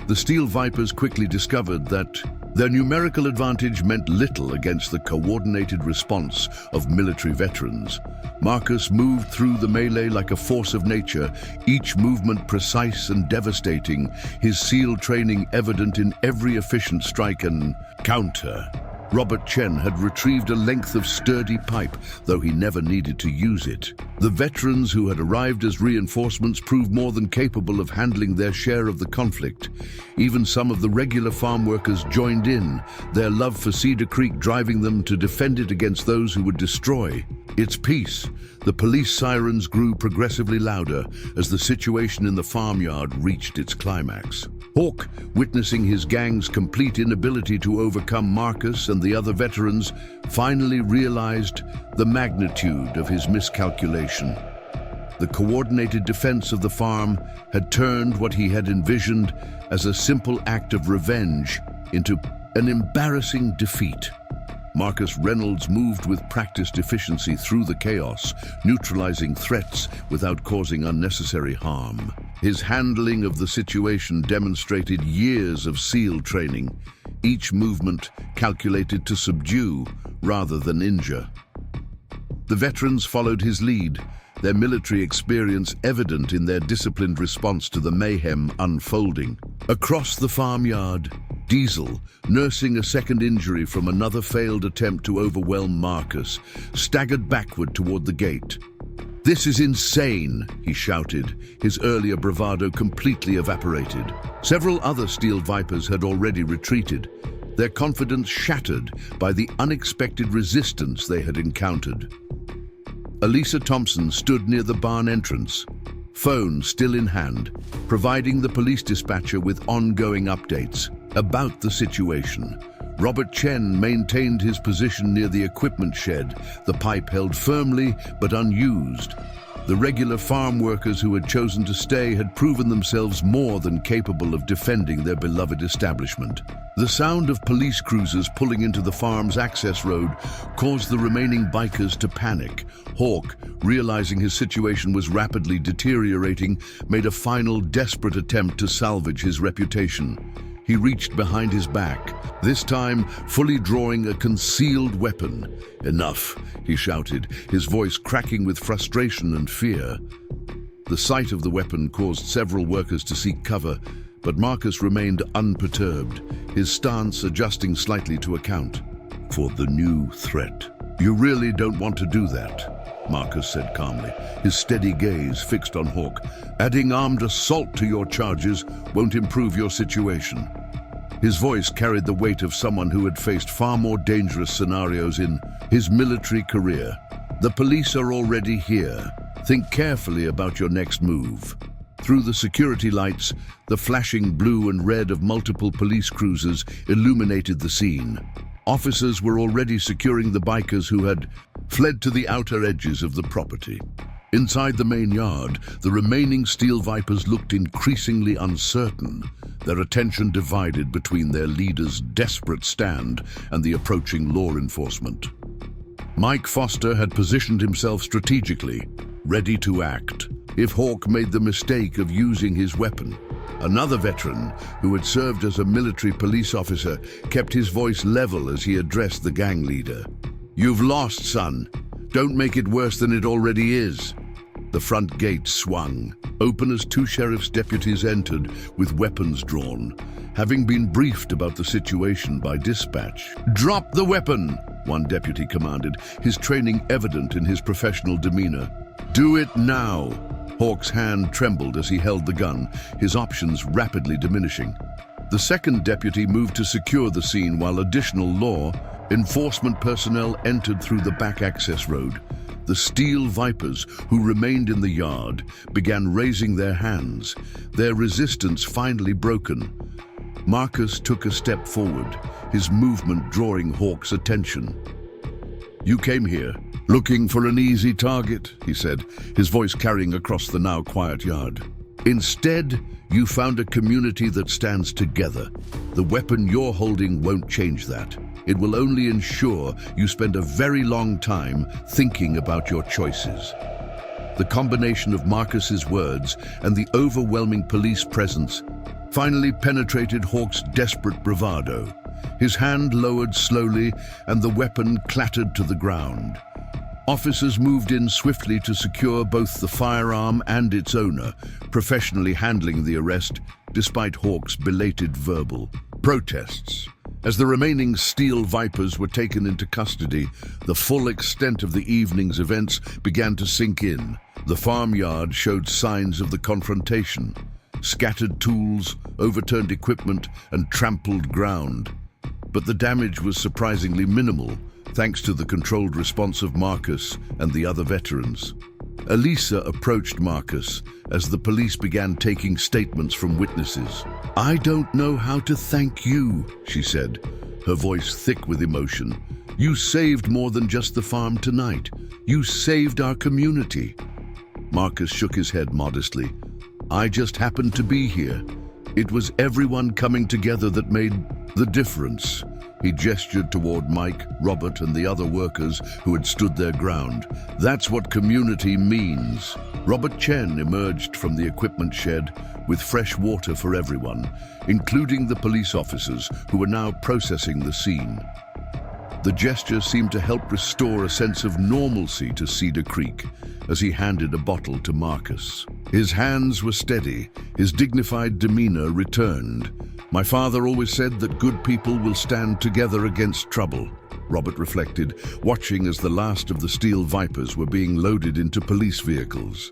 The Steel Vipers quickly discovered that their numerical advantage meant little against the coordinated response of military veterans. Marcus moved through the melee like a force of nature, each movement precise and devastating, his SEAL training evident in every efficient strike and counter. Robert Chen had retrieved a length of sturdy pipe, though he never needed to use it. The veterans who had arrived as reinforcements proved more than capable of handling their share of the conflict. Even some of the regular farm workers joined in, their love for Cedar Creek driving them to defend it against those who would destroy its peace. The police sirens grew progressively louder as the situation in the farmyard reached its climax. Hawk, witnessing his gang's complete inability to overcome Marcus and the other veterans, finally realized the magnitude of his miscalculation. The coordinated defense of the farm had turned what he had envisioned as a simple act of revenge into an embarrassing defeat. Marcus Reynolds moved with practiced efficiency through the chaos, neutralizing threats without causing unnecessary harm. His handling of the situation demonstrated years of SEAL training, each movement calculated to subdue rather than injure. The veterans followed his lead, their military experience evident in their disciplined response to the mayhem unfolding. Across the farmyard, Diesel, nursing a second injury from another failed attempt to overwhelm Marcus, staggered backward toward the gate. "This is insane," he shouted, his earlier bravado completely evaporated. Several other Steel Vipers had already retreated, their confidence shattered by the unexpected resistance they had encountered. Alisa Thompson stood near the barn entrance, phone still in hand, providing the police dispatcher with ongoing updates about the situation. Robert Chen maintained his position near the equipment shed, the pipe held firmly but unused. The regular farm workers who had chosen to stay had proven themselves more than capable of defending their beloved establishment. The sound of police cruisers pulling into the farm's access road caused the remaining bikers to panic. Hawk, realizing his situation was rapidly deteriorating, made a final desperate attempt to salvage his reputation. He reached behind his back, this time fully drawing a concealed weapon. "Enough," he shouted, his voice cracking with frustration and fear. The sight of the weapon caused several workers to seek cover, but Marcus remained unperturbed, his stance adjusting slightly to account for the new threat. "You really don't want to do that?" Marcus said calmly, his steady gaze fixed on Hawk. Adding armed assault to your charges won't improve your situation. His voice carried the weight of someone who had faced far more dangerous scenarios in his military career. The police are already here. Think carefully about your next move. Through the security lights, the flashing blue and red of multiple police cruisers illuminated the scene. Officers were already securing the bikers who had fled to the outer edges of the property. Inside the main yard, the remaining Steel Vipers looked increasingly uncertain, their attention divided between their leader's desperate stand and the approaching law enforcement. Mike Foster had positioned himself strategically, ready to act, if Hawk made the mistake of using his weapon. Another veteran, who had served as a military police officer, kept his voice level as he addressed the gang leader. "You've lost, son. Don't make it worse than it already is." The front gate swung, open as two sheriff's deputies entered with weapons drawn, having been briefed about the situation by dispatch. "Drop the weapon," one deputy commanded, his training evident in his professional demeanor. "Do it now." Hawk's hand trembled as he held the gun, his options rapidly diminishing. The second deputy moved to secure the scene while additional law enforcement personnel entered through the back access road. The Steel Vipers, who remained in the yard, began raising their hands, their resistance finally broken. Marcus took a step forward, his movement drawing Hawk's attention. "You came here looking for an easy target," he said, his voice carrying across the now quiet yard. "Instead, you found a community that stands together. The weapon you're holding won't change that. It will only ensure you spend a very long time thinking about your choices." The combination of Marcus's words and the overwhelming police presence finally penetrated Hawk's desperate bravado. His hand lowered slowly and the weapon clattered to the ground. Officers moved in swiftly to secure both the firearm and its owner, professionally handling the arrest despite Hawk's belated verbal protests. As the remaining Steel Vipers were taken into custody, the full extent of the evening's events began to sink in. The farmyard showed signs of the confrontation: scattered tools, overturned equipment, and trampled ground. But the damage was surprisingly minimal, thanks to the controlled response of Marcus and the other veterans. Alisa approached Marcus as the police began taking statements from witnesses. "I don't know how to thank you," she said, her voice thick with emotion. "You saved more than just the farm tonight. You saved our community." Marcus shook his head modestly. "I just happened to be here. It was everyone coming together that made the difference." He gestured toward Mike, Robert, and the other workers who had stood their ground. "That's what community means." Robert Chen emerged from the equipment shed with fresh water for everyone, including the police officers who were now processing the scene. The gesture seemed to help restore a sense of normalcy to Cedar Creek as he handed a bottle to Marcus. His hands were steady, his dignified demeanor returned. "My father always said that good people will stand together against trouble," Robert reflected, watching as the last of the Steel Vipers were being loaded into police vehicles.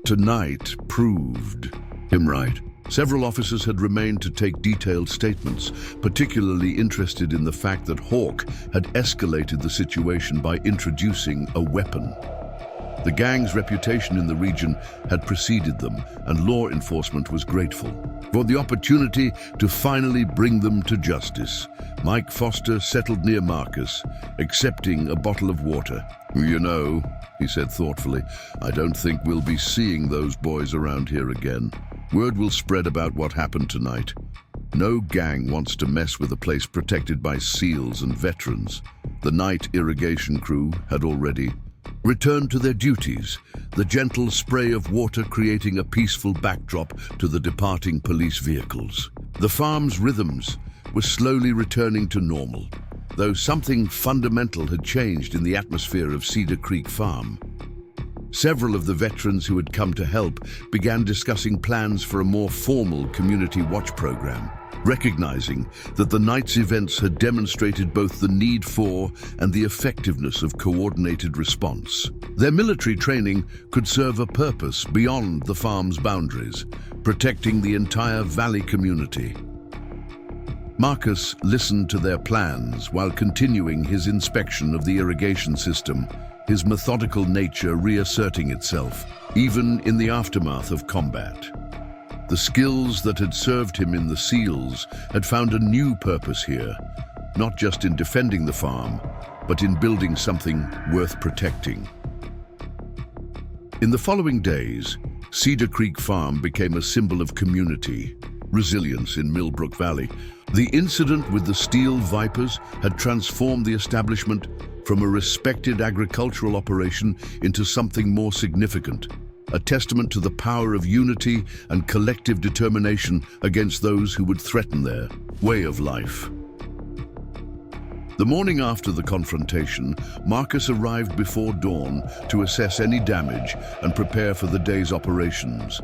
Tonight proved him right. Several officers had remained to take detailed statements, particularly interested in the fact that Hawk had escalated the situation by introducing a weapon. The gang's reputation in the region had preceded them, and law enforcement was grateful for the opportunity to finally bring them to justice. Mike Foster settled near Marcus, accepting a bottle of water. "You know," he said thoughtfully, "I don't think we'll be seeing those boys around here again. Word will spread about what happened tonight. No gang wants to mess with a place protected by SEALs and veterans." The night irrigation crew had already returned to their duties, the gentle spray of water creating a peaceful backdrop to the departing police vehicles. The farm's rhythms were slowly returning to normal, though something fundamental had changed in the atmosphere of Cedar Creek Farm. Several of the veterans who had come to help began discussing plans for a more formal community watch program. recognizing that the night's events had demonstrated both the need for and the effectiveness of coordinated response. Their military training could serve a purpose beyond the farm's boundaries, protecting the entire valley community. Marcus listened to their plans while continuing his inspection of the irrigation system, his methodical nature reasserting itself, even in the aftermath of combat. The skills that had served him in the SEALs had found a new purpose here, not just in defending the farm, but in building something worth protecting. In the following days, Cedar Creek Farm became a symbol of community, resilience in Millbrook Valley. The incident with the steel vipers had transformed the establishment from a respected agricultural operation into something more significant, a testament to the power of unity and collective determination against those who would threaten their way of life. The morning after the confrontation, Marcus arrived before dawn to assess any damage and prepare for the day's operations.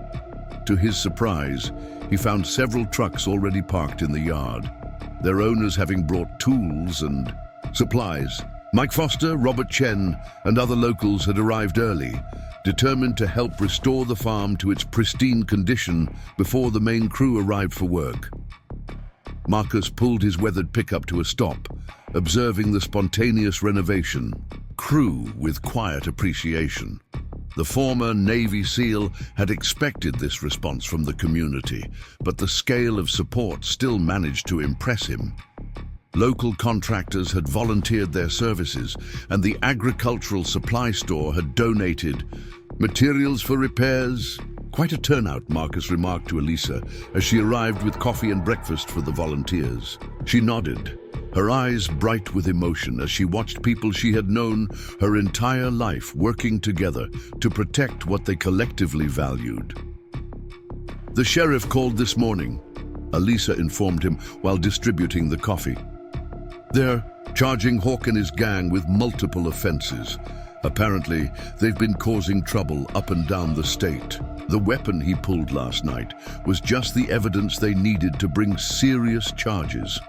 To his surprise, he found several trucks already parked in the yard, their owners having brought tools and supplies. Mike Foster, Robert Chen, and other locals had arrived early, determined to help restore the farm to its pristine condition before the main crew arrived for work. Marcus pulled his weathered pickup to a stop, observing the spontaneous renovation crew with quiet appreciation. The former Navy SEAL had expected this response from the community, but the scale of support still managed to impress him. Local contractors had volunteered their services, and the agricultural supply store had donated materials for repairs. Quite a turnout, Marcus remarked to Alisa as she arrived with coffee and breakfast for the volunteers. She nodded, her eyes bright with emotion as she watched people she had known her entire life working together to protect what they collectively valued. The sheriff called this morning, Alisa informed him while distributing the coffee. They're charging Hawk and his gang with multiple offenses. Apparently, they've been causing trouble up and down the state. The weapon he pulled last night was just the evidence they needed to bring serious charges.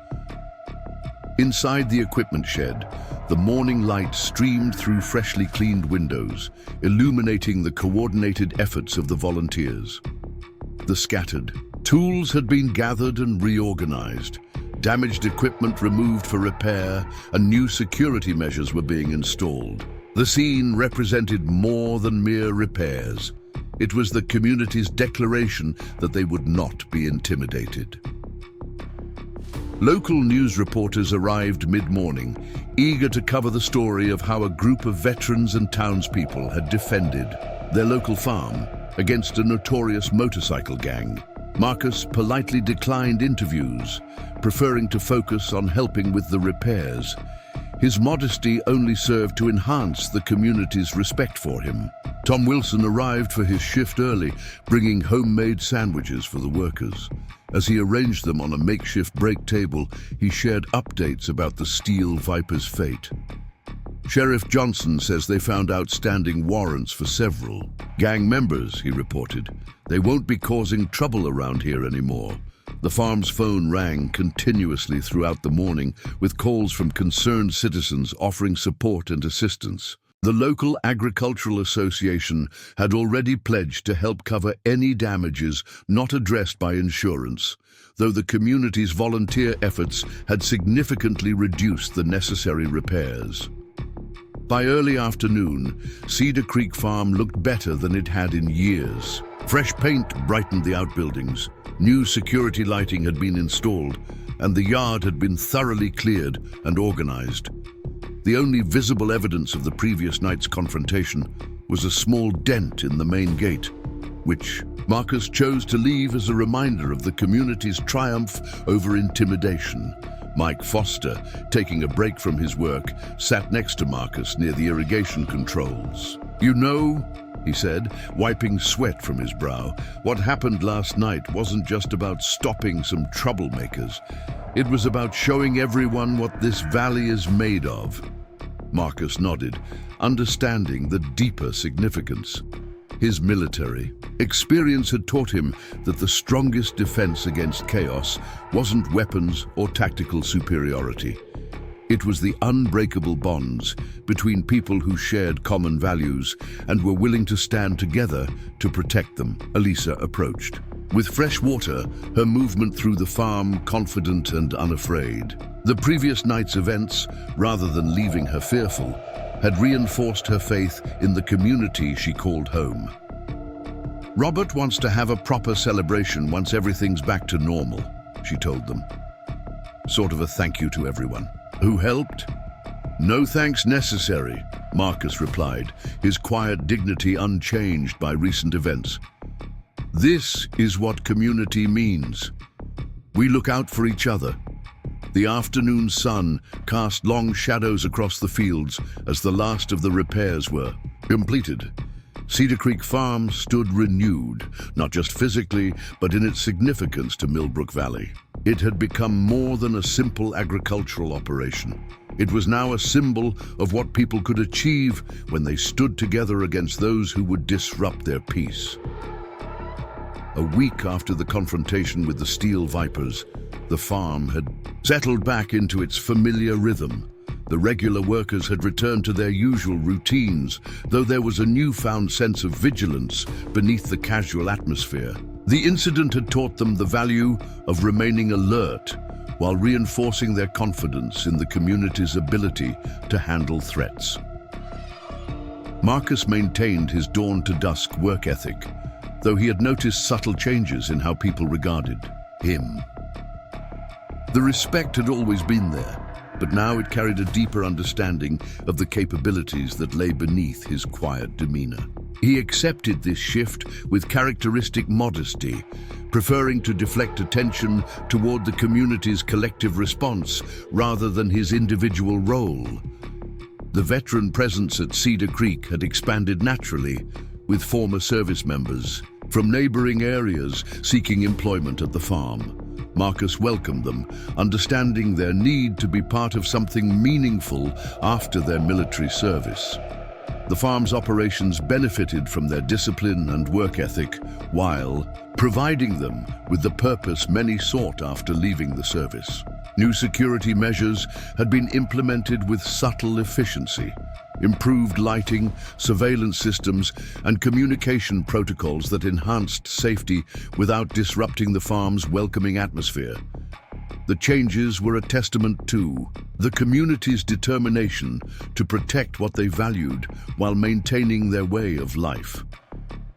Inside the equipment shed, the morning light streamed through freshly cleaned windows, illuminating the coordinated efforts of the volunteers. The scattered tools had been gathered and reorganized, damaged equipment removed for repair, and new security measures were being installed. The scene represented more than mere repairs. It was the community's declaration that they would not be intimidated. Local news reporters arrived mid-morning, eager to cover the story of how a group of veterans and townspeople had defended their local farm against a notorious motorcycle gang. Marcus politely declined interviews, preferring to focus on helping with the repairs. His modesty only served to enhance the community's respect for him. Tom Wilson arrived for his shift early, bringing homemade sandwiches for the workers. As he arranged them on a makeshift break table, he shared updates about the Steel Viper's fate. Sheriff Johnson says they found outstanding warrants for several gang members, he reported. They won't be causing trouble around here anymore. The farm's phone rang continuously throughout the morning, with calls from concerned citizens offering support and assistance. The local agricultural association had already pledged to help cover any damages not addressed by insurance, though the community's volunteer efforts had significantly reduced the necessary repairs. By early afternoon, Cedar Creek Farm looked better than it had in years. Fresh paint brightened the outbuildings, new security lighting had been installed, and the yard had been thoroughly cleared and organized. The only visible evidence of the previous night's confrontation was a small dent in the main gate, which Marcus chose to leave as a reminder of the community's triumph over intimidation. Mike Foster, taking a break from his work, sat next to Marcus near the irrigation controls. "You know," he said, wiping sweat from his brow, "what happened last night wasn't just about stopping some troublemakers. It was about showing everyone what this valley is made of." Marcus nodded, understanding the deeper significance. His military Experience had taught him that the strongest defense against chaos wasn't weapons or tactical superiority. It was the unbreakable bonds between people who shared common values and were willing to stand together to protect them. Alisa approached. With fresh water, her movement through the farm confident and unafraid. The previous night's events, rather than leaving her fearful, had reinforced her faith in the community she called home. Robert wants to have a proper celebration once everything's back to normal, she told them. Sort of a thank you to everyone. Who helped? No thanks necessary, Marcus replied, his quiet dignity unchanged by recent events. This is what community means. We look out for each other. The afternoon sun cast long shadows across the fields as the last of the repairs were completed. Cedar Creek Farm stood renewed, not just physically, but in its significance to Millbrook Valley. It had become more than a simple agricultural operation. It was now a symbol of what people could achieve when they stood together against those who would disrupt their peace. A week after the confrontation with the steel vipers, the farm had settled back into its familiar rhythm. The regular workers had returned to their usual routines, though there was a newfound sense of vigilance beneath the casual atmosphere. The incident had taught them the value of remaining alert while reinforcing their confidence in the community's ability to handle threats. Marcus maintained his dawn-to-dusk work ethic, though he had noticed subtle changes in how people regarded him. The respect had always been there, but now it carried a deeper understanding of the capabilities that lay beneath his quiet demeanor. He accepted this shift with characteristic modesty, preferring to deflect attention toward the community's collective response rather than his individual role. The veteran presence at Cedar Creek had expanded naturally, with former service members from neighboring areas seeking employment at the farm. Marcus welcomed them, understanding their need to be part of something meaningful after their military service. The farm's operations benefited from their discipline and work ethic, while providing them with the purpose many sought after leaving the service. New security measures had been implemented with subtle efficiency. Improved lighting, surveillance systems, and communication protocols that enhanced safety without disrupting the farm's welcoming atmosphere. The changes were a testament to the community's determination to protect what they valued while maintaining their way of life.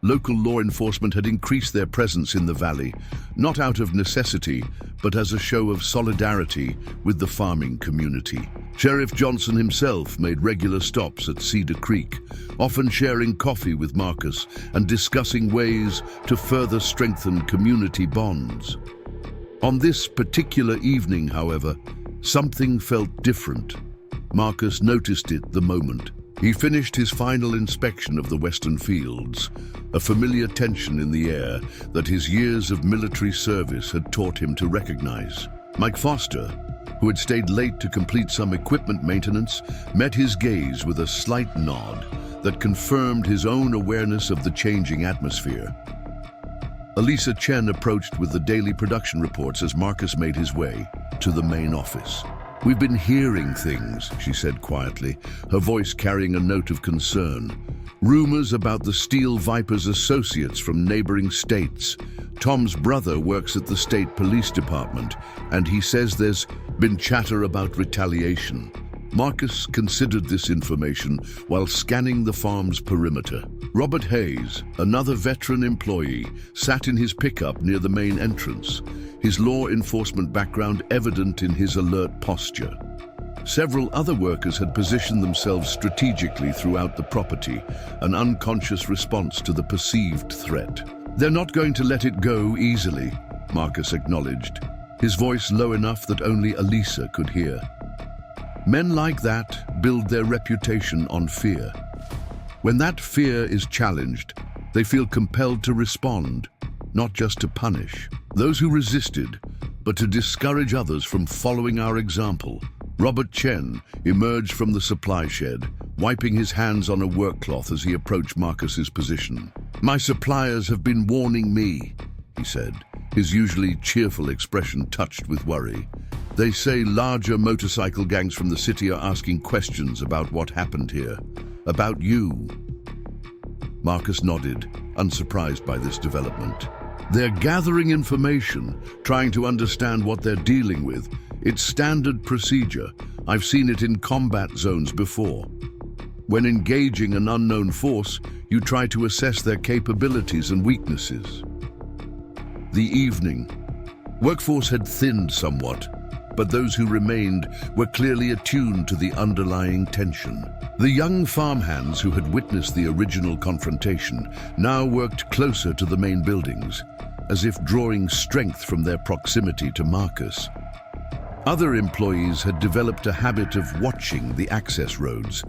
Local law enforcement had increased their presence in the valley, not out of necessity, but as a show of solidarity with the farming community. Sheriff Johnson himself made regular stops at Cedar Creek, often sharing coffee with Marcus and discussing ways to further strengthen community bonds. On this particular evening, however, something felt different. Marcus noticed it the moment he finished his final inspection of the western fields, a familiar tension in the air that his years of military service had taught him to recognize. Mike Foster, who had stayed late to complete some equipment maintenance, met his gaze with a slight nod that confirmed his own awareness of the changing atmosphere. Alisa Chen approached with the daily production reports as Marcus made his way to the main office. "We've been hearing things," she said quietly, her voice carrying a note of concern. "Rumors about the Steel Vipers' associates from neighboring states. Tom's brother works at the state police department, and he says there's been chatter about retaliation." Marcus considered this information while scanning the farm's perimeter. Robert Hayes, another veteran employee, sat in his pickup near the main entrance, his law enforcement background evident in his alert posture. Several other workers had positioned themselves strategically throughout the property, an unconscious response to the perceived threat. "They're not going to let it go easily," Marcus acknowledged, his voice low enough that only Alisa could hear. "Men like that build their reputation on fear. When that fear is challenged, they feel compelled to respond, not just to punish those who resisted, but to discourage others from following our example." Robert Chen emerged from the supply shed, wiping his hands on a work cloth as he approached Marcus's position. "My suppliers have been warning me," he said, his usually cheerful expression touched with worry. "They say larger motorcycle gangs from the city are asking questions about what happened here. About you." Marcus nodded, unsurprised by this development. "They're gathering information, trying to understand what they're dealing with. It's standard procedure. I've seen it in combat zones before. When engaging an unknown force, you try to assess their capabilities and weaknesses." The evening. Workforce had thinned somewhat, but those who remained were clearly attuned to the underlying tension. The young farmhands who had witnessed the original confrontation now worked closer to the main buildings, as if drawing strength from their proximity to Marcus. Other employees had developed a habit of watching the access roads.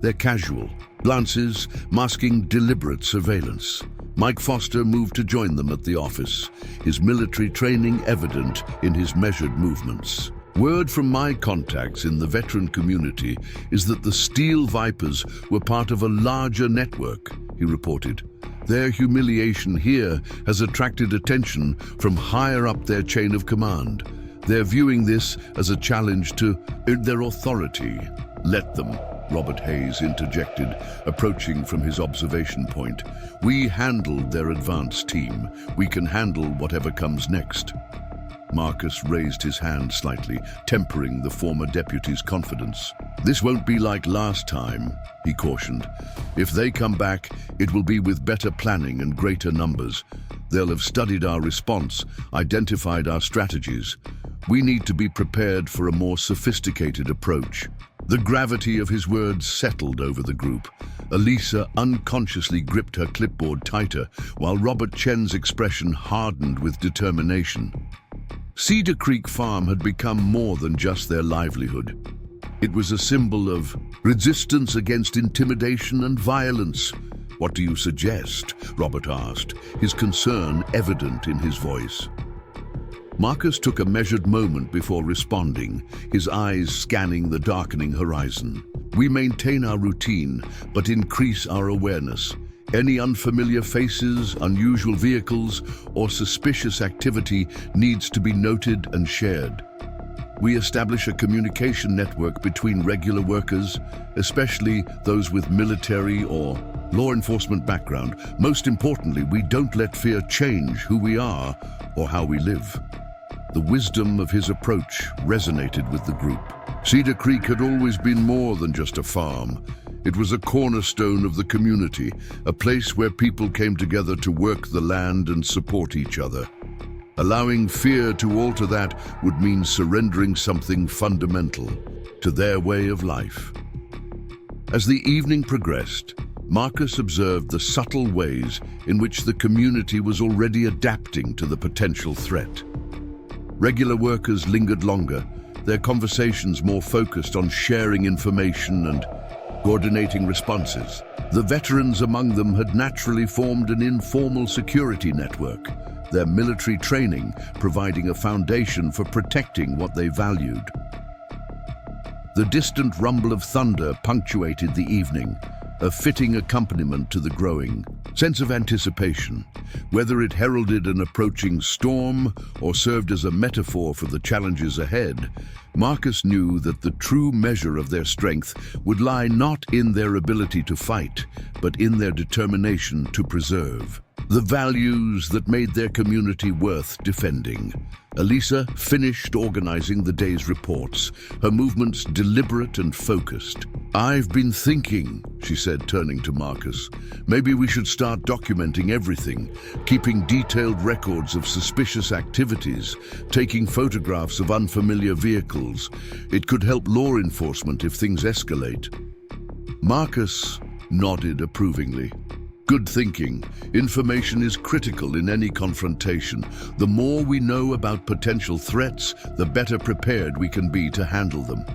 Their casual glances masking deliberate surveillance. Mike Foster moved to join them at the office, his military training evident in his measured movements. "Word from my contacts in the veteran community is that the Steel Vipers were part of a larger network," he reported. "Their humiliation here has attracted attention from higher up their chain of command. They're viewing this as a challenge to their authority." "Let them," Robert Hayes interjected, approaching from his observation point. "We handled their advance team. We can handle whatever comes next." Marcus raised his hand slightly, tempering the former deputy's confidence. "This won't be like last time," he cautioned. "If they come back, it will be with better planning and greater numbers. They'll have studied our response, identified our strategies. We need to be prepared for a more sophisticated approach." The gravity of his words settled over the group. Alisa unconsciously gripped her clipboard tighter, while Robert Chen's expression hardened with determination. Cedar Creek Farm had become more than just their livelihood. It was a symbol of resistance against intimidation and violence. "What do you suggest?" Robert asked, his concern evident in his voice. Marcus took a measured moment before responding, his eyes scanning the darkening horizon. "We maintain our routine, but increase our awareness. Any unfamiliar faces, unusual vehicles, or suspicious activity needs to be noted and shared. We establish a communication network between regular workers, especially those with military or law enforcement background. Most importantly, we don't let fear change who we are or how we live." The wisdom of his approach resonated with the group. Cedar Creek had always been more than just a farm. It was a cornerstone of the community, a place where people came together to work the land and support each other. Allowing fear to alter that would mean surrendering something fundamental to their way of life. As the evening progressed, Marcus observed the subtle ways in which the community was already adapting to the potential threat. Regular workers lingered longer, their conversations more focused on sharing information and coordinating responses. The veterans among them had naturally formed an informal security network, their military training providing a foundation for protecting what they valued. The distant rumble of thunder punctuated the evening, a fitting accompaniment to the growing sense of anticipation. Whether it heralded an approaching storm or served as a metaphor for the challenges ahead, Marcus knew that the true measure of their strength would lie not in their ability to fight, but in their determination to preserve the values that made their community worth defending. Alisa finished organizing the day's reports, her movements deliberate and focused. "I've been thinking," she said, turning to Marcus. "Maybe we should start documenting everything, keeping detailed records of suspicious activities, taking photographs of unfamiliar vehicles. It could help law enforcement if things escalate." Marcus nodded approvingly. "Good thinking. Information is critical in any confrontation. The more we know about potential threats, the better prepared we can be to handle them."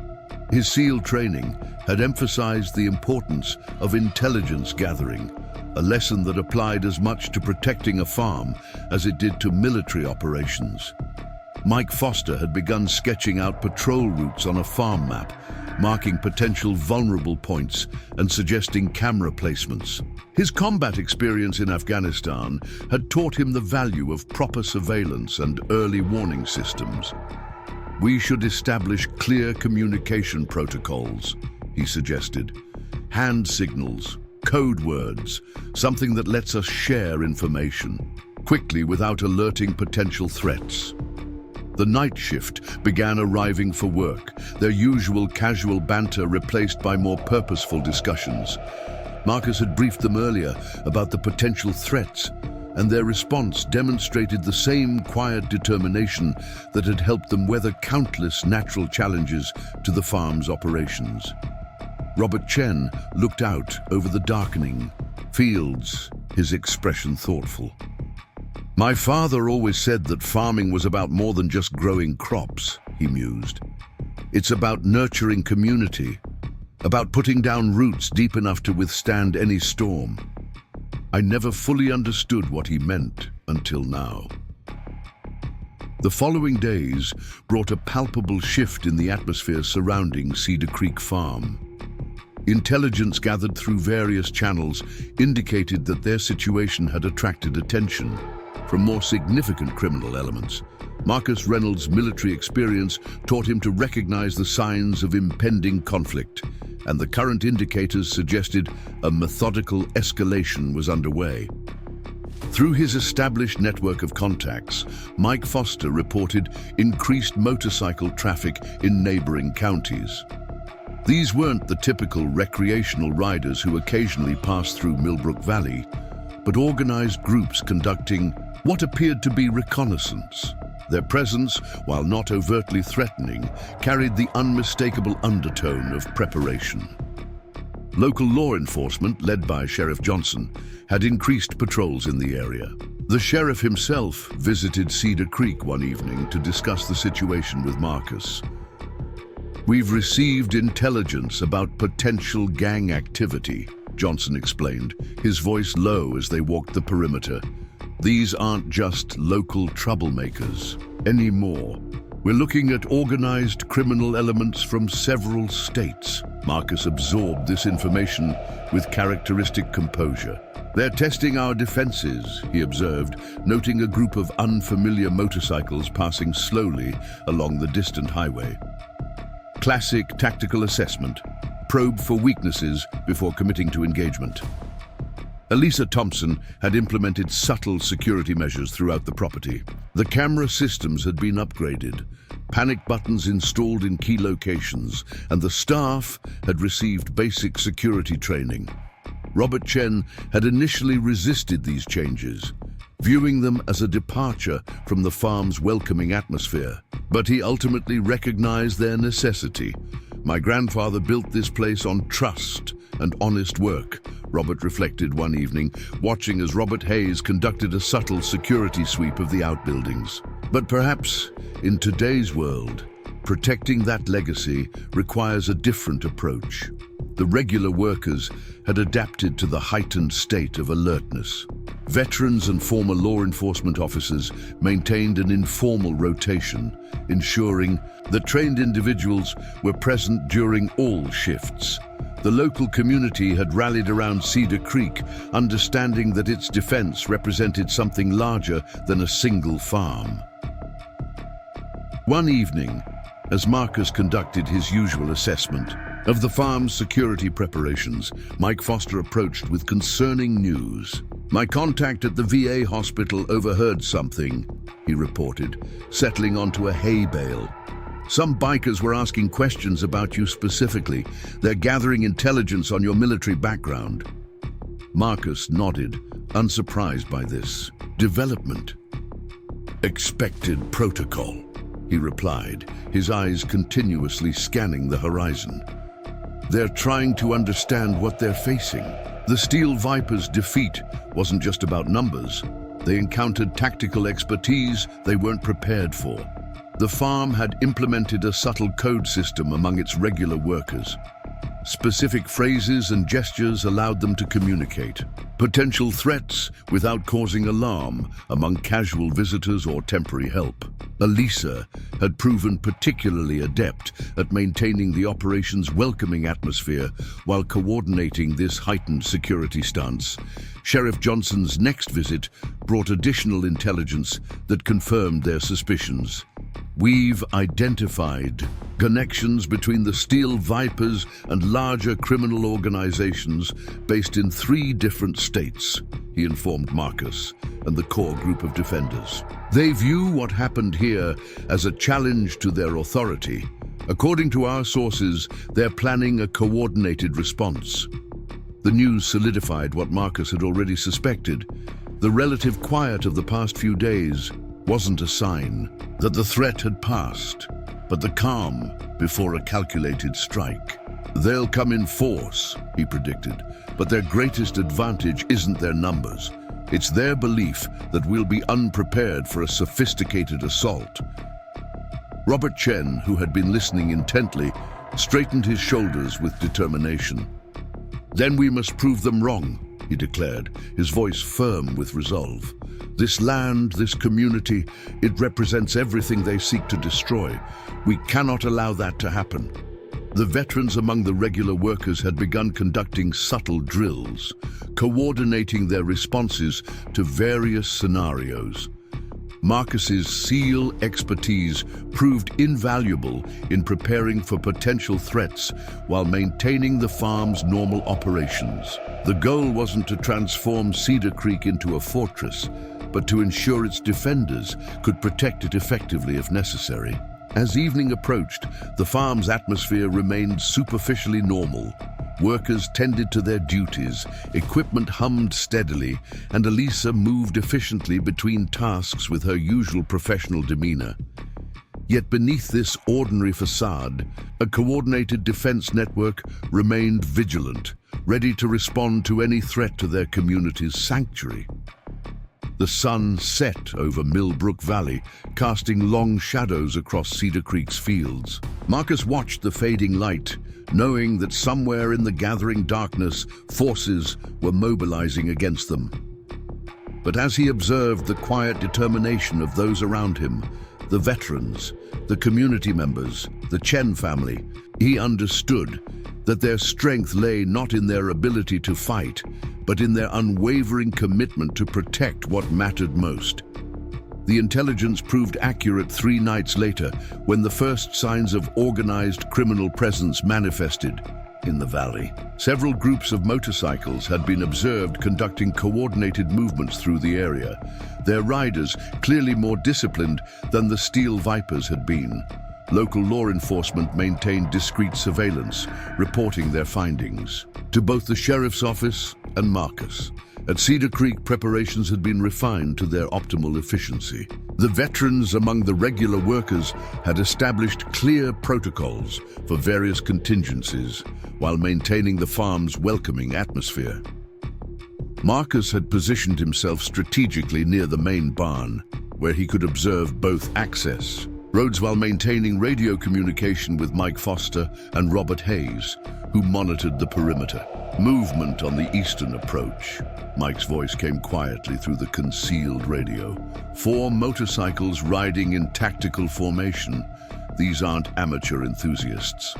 His SEAL training had emphasized the importance of intelligence gathering, a lesson that applied as much to protecting a farm as it did to military operations. Mike Foster had begun sketching out patrol routes on a farm map, marking potential vulnerable points and suggesting camera placements. His combat experience in Afghanistan had taught him the value of proper surveillance and early warning systems. "We should establish clear communication protocols," he suggested. "Hand signals, code words, something that lets us share information quickly without alerting potential threats." The night shift began arriving for work, their usual casual banter replaced by more purposeful discussions. Marcus had briefed them earlier about the potential threats, and their response demonstrated the same quiet determination that had helped them weather countless natural challenges to the farm's operations. Robert Chen looked out over the darkening fields, his expression thoughtful. "My father always said that farming was about more than just growing crops," he mused. "It's about nurturing community, about putting down roots deep enough to withstand any storm." I never fully understood what he meant until now. The following days brought a palpable shift in the atmosphere surrounding Cedar Creek Farm. Intelligence gathered through various channels indicated that their situation had attracted attention from more significant criminal elements. Marcus Reynolds' military experience taught him to recognize the signs of impending conflict, and the current indicators suggested a methodical escalation was underway. Through his established network of contacts, Mike Foster reported increased motorcycle traffic in neighboring counties. These weren't the typical recreational riders who occasionally passed through Millbrook Valley, but organized groups conducting what appeared to be reconnaissance. Their presence, while not overtly threatening, carried the unmistakable undertone of preparation. Local law enforcement, led by Sheriff Johnson, had increased patrols in the area. The sheriff himself visited Cedar Creek one evening to discuss the situation with Marcus. "We've received intelligence about potential gang activity," Johnson explained, his voice low as they walked the perimeter. "These aren't just local troublemakers anymore. We're looking at organized criminal elements from several states." Marcus absorbed this information with characteristic composure. "They're testing our defenses," he observed, noting a group of unfamiliar motorcycles passing slowly along the distant highway. Classic tactical assessment. Probe for weaknesses before committing to engagement. Alisa Thompson had implemented subtle security measures throughout the property. The camera systems had been upgraded, panic buttons installed in key locations, and the staff had received basic security training. Robert Chen had initially resisted these changes, viewing them as a departure from the farm's welcoming atmosphere, but he ultimately recognized their necessity. "My grandfather built this place on trust and honest work," Robert reflected one evening, watching as Robert Hayes conducted a subtle security sweep of the outbuildings. But perhaps, in today's world, protecting that legacy requires a different approach. The regular workers had adapted to the heightened state of alertness. Veterans and former law enforcement officers maintained an informal rotation, ensuring that trained individuals were present during all shifts. The local community had rallied around Cedar Creek, understanding that its defense represented something larger than a single farm. One evening, as Marcus conducted his usual assessment of the farm's security preparations, Mike Foster approached with concerning news. "My contact at the VA hospital overheard something," he reported, settling onto a hay bale. "Some bikers were asking questions about you specifically. They're gathering intelligence on your military background." Marcus nodded, unsurprised by this development. "Expected protocol," he replied, his eyes continuously scanning the horizon. "They're trying to understand what they're facing. The Steel Viper's defeat wasn't just about numbers. They encountered tactical expertise they weren't prepared for. The farm had implemented a subtle code system among its regular workers. Specific phrases and gestures allowed them to communicate potential threats without causing alarm among casual visitors or temporary help. Alisa had proven particularly adept at maintaining the operation's welcoming atmosphere while coordinating this heightened security stance. Sheriff Johnson's next visit brought additional intelligence that confirmed their suspicions. We've identified connections between the Steel Vipers and larger criminal organizations based in 3 different states, he informed Marcus and the core group of defenders. They view what happened here as a challenge to their authority. According to our sources, they're planning a coordinated response. The news solidified what Marcus had already suspected. The relative quiet of the past few days wasn't a sign that the threat had passed, but the calm before a calculated strike. They'll come in force, he predicted, but their greatest advantage isn't their numbers. It's their belief that we'll be unprepared for a sophisticated assault. Robert Chen, who had been listening intently, straightened his shoulders with determination. Then we must prove them wrong, he declared, his voice firm with resolve. This land, this community, it represents everything they seek to destroy. We cannot allow that to happen. The veterans among the regular workers had begun conducting subtle drills, coordinating their responses to various scenarios. Marcus's SEAL expertise proved invaluable in preparing for potential threats while maintaining the farm's normal operations. The goal wasn't to transform Cedar Creek into a fortress, but to ensure its defenders could protect it effectively if necessary. As evening approached, the farm's atmosphere remained superficially normal. Workers tended to their duties, equipment hummed steadily, and Alisa moved efficiently between tasks with her usual professional demeanor. Yet beneath this ordinary facade, a coordinated defense network remained vigilant, ready to respond to any threat to their community's sanctuary. The sun set over Millbrook Valley, casting long shadows across Cedar Creek's fields. Marcus watched the fading light, knowing that somewhere in the gathering darkness, forces were mobilizing against them. But as he observed the quiet determination of those around him, the veterans, the community members, the Chen family, he understood that their strength lay not in their ability to fight, but in their unwavering commitment to protect what mattered most. The intelligence proved accurate 3 nights later, when the first signs of organized criminal presence manifested in the valley. Several groups of motorcycles had been observed conducting coordinated movements through the area, their riders clearly more disciplined than the Steel Vipers had been. Local law enforcement maintained discreet surveillance, reporting their findings to both the sheriff's office and Marcus. At Cedar Creek, preparations had been refined to their optimal efficiency. The veterans among the regular workers had established clear protocols for various contingencies while maintaining the farm's welcoming atmosphere. Marcus had positioned himself strategically near the main barn, where he could observe both access roads while maintaining radio communication with Mike Foster and Robert Hayes, who monitored the perimeter. Movement on the eastern approach. Mike's voice came quietly through the concealed radio. 4 motorcycles riding in tactical formation. These aren't amateur enthusiasts.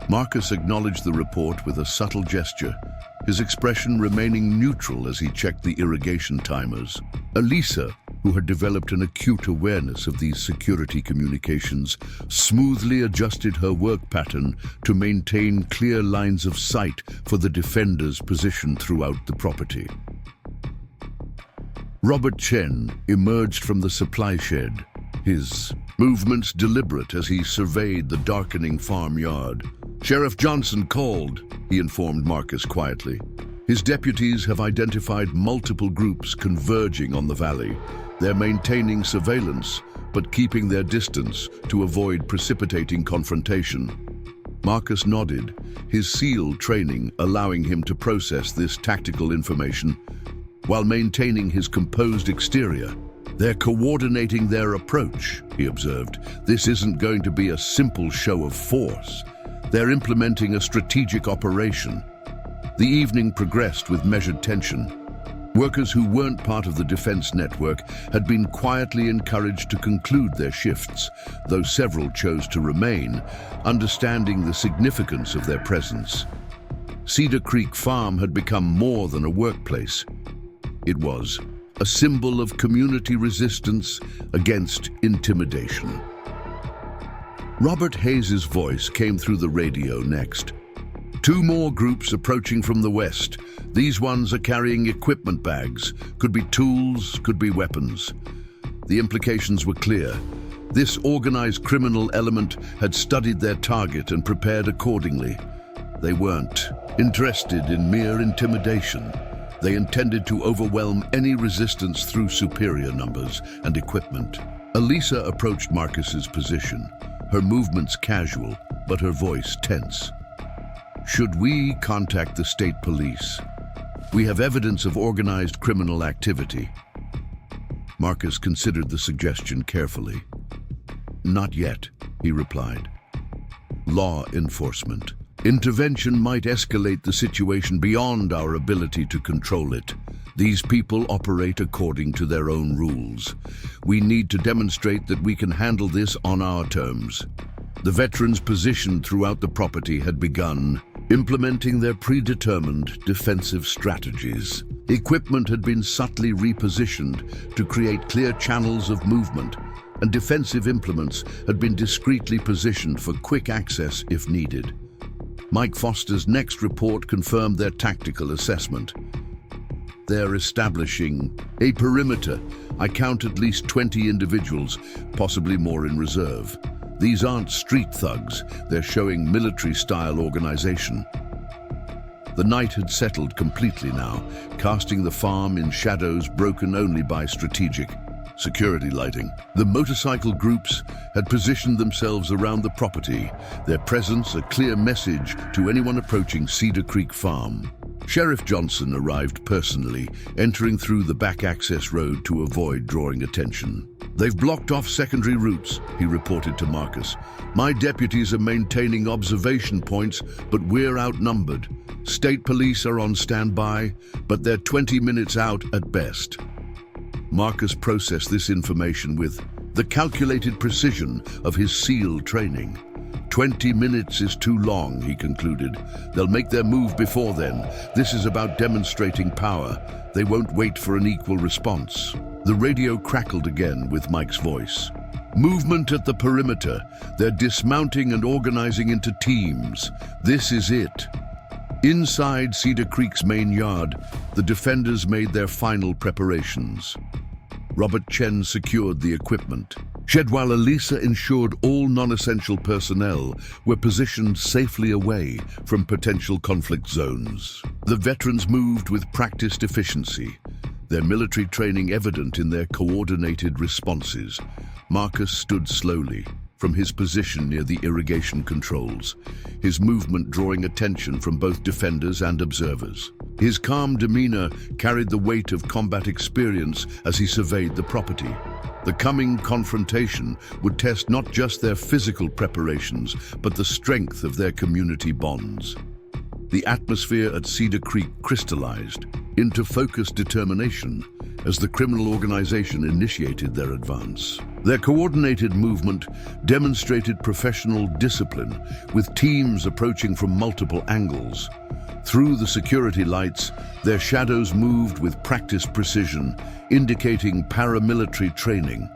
Marcus acknowledged the report with a subtle gesture, his expression remaining neutral as he checked the irrigation timers. Alisa, who had developed an acute awareness of these security communications, smoothly adjusted her work pattern to maintain clear lines of sight for the defenders positioned throughout the property. Robert Chen emerged from the supply shed, his movements deliberate as he surveyed the darkening farmyard. "Sheriff Johnson called," he informed Marcus quietly. "His deputies have identified multiple groups converging on the valley. They're maintaining surveillance, but keeping their distance to avoid precipitating confrontation." Marcus nodded, his SEAL training allowing him to process this tactical information while maintaining his composed exterior. "They're coordinating their approach," he observed. "This isn't going to be a simple show of force. They're implementing a strategic operation. The evening progressed with measured tension. Workers who weren't part of the defense network had been quietly encouraged to conclude their shifts, though several chose to remain, understanding the significance of their presence. Cedar Creek Farm had become more than a workplace. It was a symbol of community resistance against intimidation. Robert Hayes's voice came through the radio next. Two more groups approaching from the west. These ones are carrying equipment bags. Could be tools, could be weapons. The implications were clear. This organized criminal element had studied their target and prepared accordingly. They weren't interested in mere intimidation. They intended to overwhelm any resistance through superior numbers and equipment. Alisa approached Marcus's position, her movements casual, but her voice tense. Should we contact the state police? We have evidence of organized criminal activity. Marcus considered the suggestion carefully. Not yet, he replied. Law enforcement. Intervention might escalate the situation beyond our ability to control it. These people operate according to their own rules. We need to demonstrate that we can handle this on our terms. The veterans positioned throughout the property had begun implementing their predetermined defensive strategies. Equipment had been subtly repositioned to create clear channels of movement, and defensive implements had been discreetly positioned for quick access if needed. Mike Foster's next report confirmed their tactical assessment. They're establishing a perimeter. I count at least 20 individuals, possibly more in reserve. These aren't street thugs, they're showing military-style organization. The night had settled completely now, casting the farm in shadows broken only by strategic security lighting. The motorcycle groups had positioned themselves around the property, their presence a clear message to anyone approaching Cedar Creek Farm. Sheriff Johnson arrived personally, entering through the back access road to avoid drawing attention. They've blocked off secondary routes, he reported to Marcus. My deputies are maintaining observation points, but we're outnumbered. State police are on standby, but they're 20 minutes out at best. Marcus processed this information with the calculated precision of his SEAL training. 20 minutes is too long, he concluded. They'll make their move before then. This is about demonstrating power. They won't wait for an equal response. The radio crackled again with Mike's voice. Movement at the perimeter. They're dismounting and organizing into teams. This is it. Inside Cedar Creek's main yard, the defenders made their final preparations. Robert Chen secured the equipment. While Alisa ensured all non-essential personnel were positioned safely away from potential conflict zones. The veterans moved with practiced efficiency, their military training evident in their coordinated responses. Marcus stood slowly from his position near the irrigation controls, his movement drawing attention from both defenders and observers. His calm demeanor carried the weight of combat experience as he surveyed the property. The coming confrontation would test not just their physical preparations, but the strength of their community bonds. The atmosphere at Cedar Creek crystallized into focused determination as the criminal organization initiated their advance. Their coordinated movement demonstrated professional discipline, with teams approaching from multiple angles. Through the security lights, their shadows moved with practiced precision, indicating paramilitary training.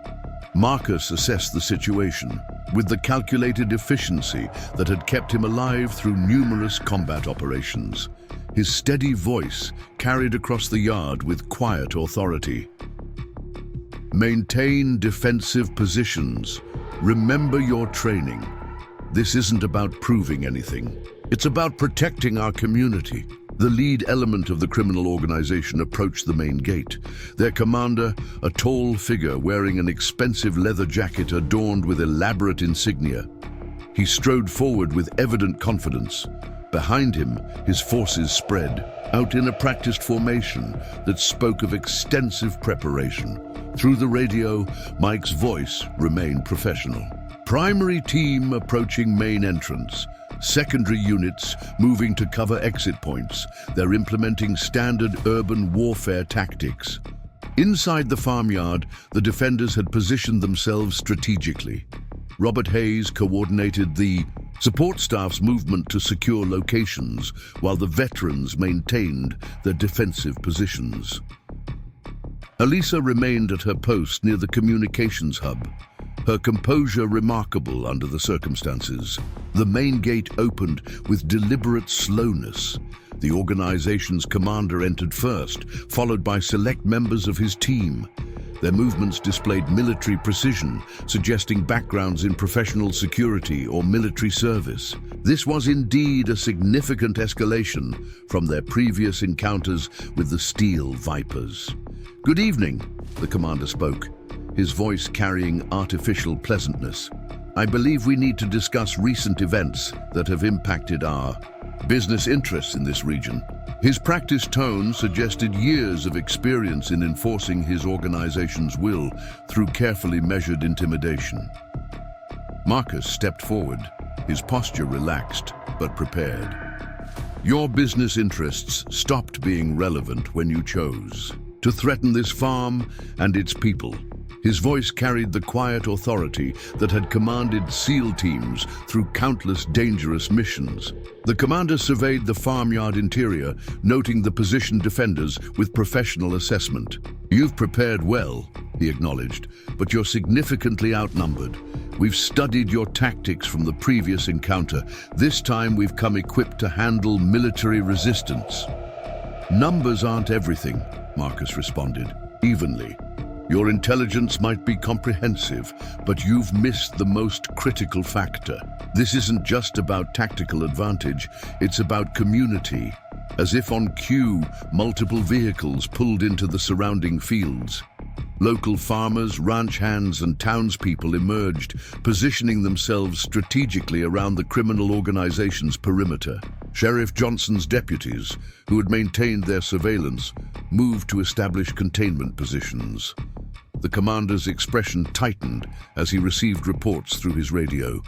Marcus assessed the situation with the calculated efficiency that had kept him alive through numerous combat operations. His steady voice carried across the yard with quiet authority. Maintain defensive positions. Remember your training. This isn't about proving anything. It's about protecting our community. The lead element of the criminal organization approached the main gate. Their commander, a tall figure wearing an expensive leather jacket adorned with elaborate insignia. He strode forward with evident confidence. Behind him, his forces spread out in a practiced formation that spoke of extensive preparation. Through the radio, Mike's voice remained professional. Primary team approaching main entrance. Secondary units moving to cover exit points. They're implementing standard urban warfare tactics. Inside the farmyard, the defenders had positioned themselves strategically. Robert Hayes coordinated the support staff's movement to secure locations, while the veterans maintained their defensive positions. Alisa remained at her post near the communications hub, her composure remarkable under the circumstances. The main gate opened with deliberate slowness. The organization's commander entered first, followed by select members of his team. Their movements displayed military precision, suggesting backgrounds in professional security or military service. This was indeed a significant escalation from their previous encounters with the Steel Vipers. "Good evening," the commander spoke, his voice carrying artificial pleasantness. "I believe we need to discuss recent events that have impacted our business interests in this region." His practiced tone suggested years of experience in enforcing his organization's will through carefully measured intimidation. Marcus stepped forward, his posture relaxed but prepared. "Your business interests stopped being relevant when you chose to threaten this farm and its people." His voice carried the quiet authority that had commanded SEAL teams through countless dangerous missions. The commander surveyed the farmyard interior, noting the positioned defenders with professional assessment. "You've prepared well," he acknowledged, "but you're significantly outnumbered. We've studied your tactics from the previous encounter. This time we've come equipped to handle military resistance." "Numbers aren't everything," Marcus responded, evenly. "Your intelligence might be comprehensive, but you've missed the most critical factor. This isn't just about tactical advantage, it's about community." As if on cue, multiple vehicles pulled into the surrounding fields. Local farmers, ranch hands, and townspeople emerged, positioning themselves strategically around the criminal organization's perimeter. Sheriff Johnson's deputies, who had maintained their surveillance, moved to establish containment positions. The commander's expression tightened as he received reports through his radio.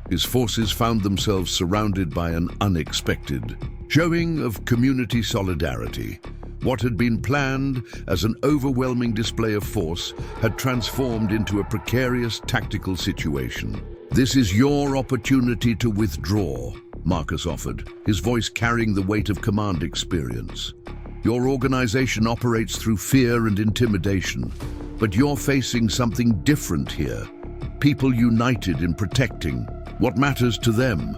His forces found themselves surrounded by an unexpected showing of community solidarity. What had been planned as an overwhelming display of force had transformed into a precarious tactical situation. "This is your opportunity to withdraw," Marcus offered, his voice carrying the weight of command experience. "Your organization operates through fear and intimidation, but you're facing something different here. People united in protecting what matters to them."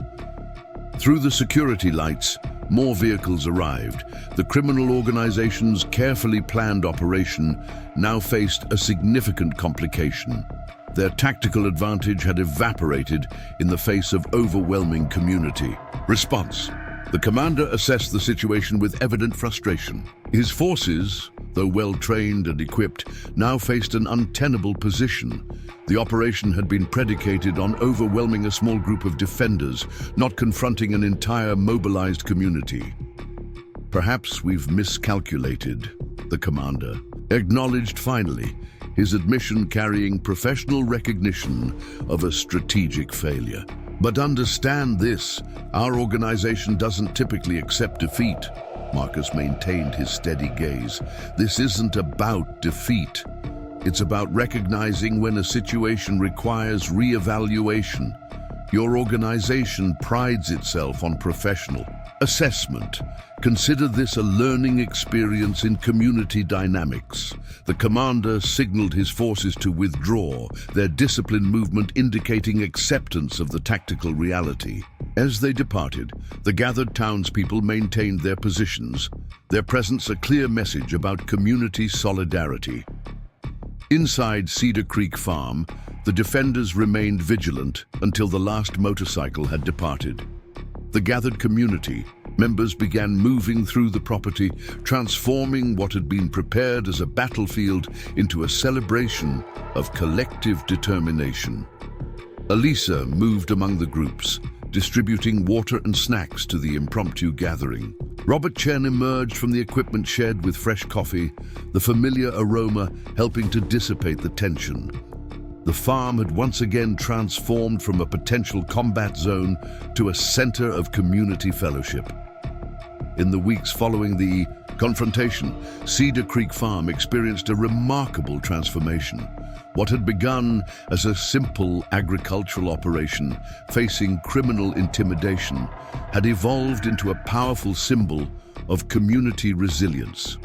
Through the security lights, more vehicles arrived. The criminal organization's carefully planned operation now faced a significant complication. Their tactical advantage had evaporated in the face of overwhelming community response. The commander assessed the situation with evident frustration. His forces, though well-trained and equipped, now faced an untenable position. The operation had been predicated on overwhelming a small group of defenders, not confronting an entire mobilized community. "Perhaps we've miscalculated," the commander acknowledged finally, his admission carrying professional recognition of a strategic failure. "But understand this, our organization doesn't typically accept defeat." Marcus maintained his steady gaze. "This isn't about defeat. It's about recognizing when a situation requires re-evaluation. Your organization prides itself on professional assessment. Consider this a learning experience in community dynamics." The commander signaled his forces to withdraw, their disciplined movement indicating acceptance of the tactical reality. As they departed, the gathered townspeople maintained their positions, their presence a clear message about community solidarity. Inside Cedar Creek Farm, the defenders remained vigilant until the last motorcycle had departed. The gathered community members began moving through the property, transforming what had been prepared as a battlefield into a celebration of collective determination. Alisa moved among the groups, distributing water and snacks to the impromptu gathering. Robert Chen emerged from the equipment shed with fresh coffee, the familiar aroma helping to dissipate the tension. The farm had once again transformed from a potential combat zone to a center of community fellowship. In the weeks following the confrontation, Cedar Creek Farm experienced a remarkable transformation. What had begun as a simple agricultural operation facing criminal intimidation had evolved into a powerful symbol of community resilience.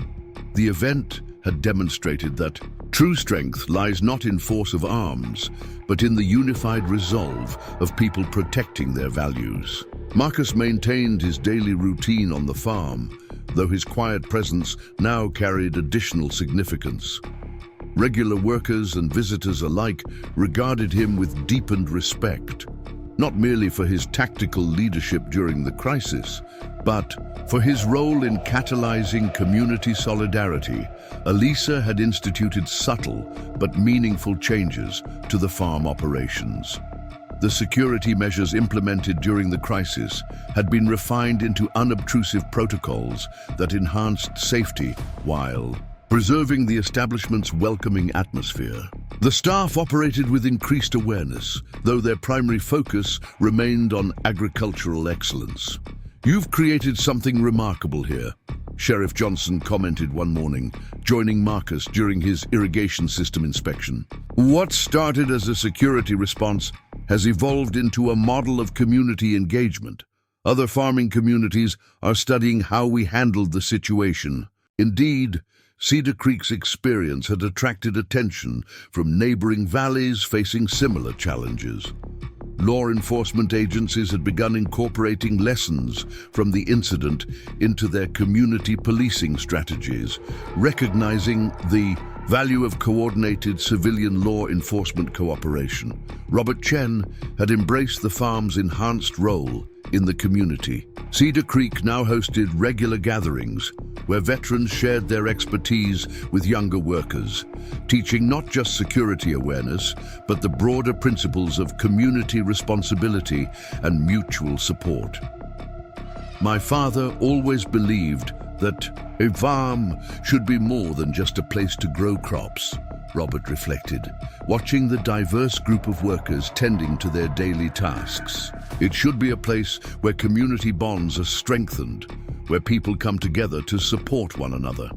The event had demonstrated that true strength lies not in force of arms, but in the unified resolve of people protecting their values. Marcus maintained his daily routine on the farm, though his quiet presence now carried additional significance. Regular workers and visitors alike regarded him with deepened respect, not merely for his tactical leadership during the crisis, but for his role in catalyzing community solidarity. Alisa had instituted subtle but meaningful changes to the farm operations. The security measures implemented during the crisis had been refined into unobtrusive protocols that enhanced safety while preserving the establishment's welcoming atmosphere. The staff operated with increased awareness, though their primary focus remained on agricultural excellence. "You've created something remarkable here," Sheriff Johnson commented one morning, joining Marcus during his irrigation system inspection. "What started as a security response has evolved into a model of community engagement. Other farming communities are studying how we handled the situation." Indeed, Cedar Creek's experience had attracted attention from neighboring valleys facing similar challenges. Law enforcement agencies had begun incorporating lessons from the incident into their community policing strategies, recognizing the value of coordinated civilian law enforcement cooperation. Robert Chen had embraced the farm's enhanced role in the community. Cedar Creek now hosted regular gatherings where veterans shared their expertise with younger workers, teaching not just security awareness, but the broader principles of community responsibility and mutual support. "My father always believed that a farm should be more than just a place to grow crops," Robert reflected, watching the diverse group of workers tending to their daily tasks. "It should be a place where community bonds are strengthened, where people come together to support one another."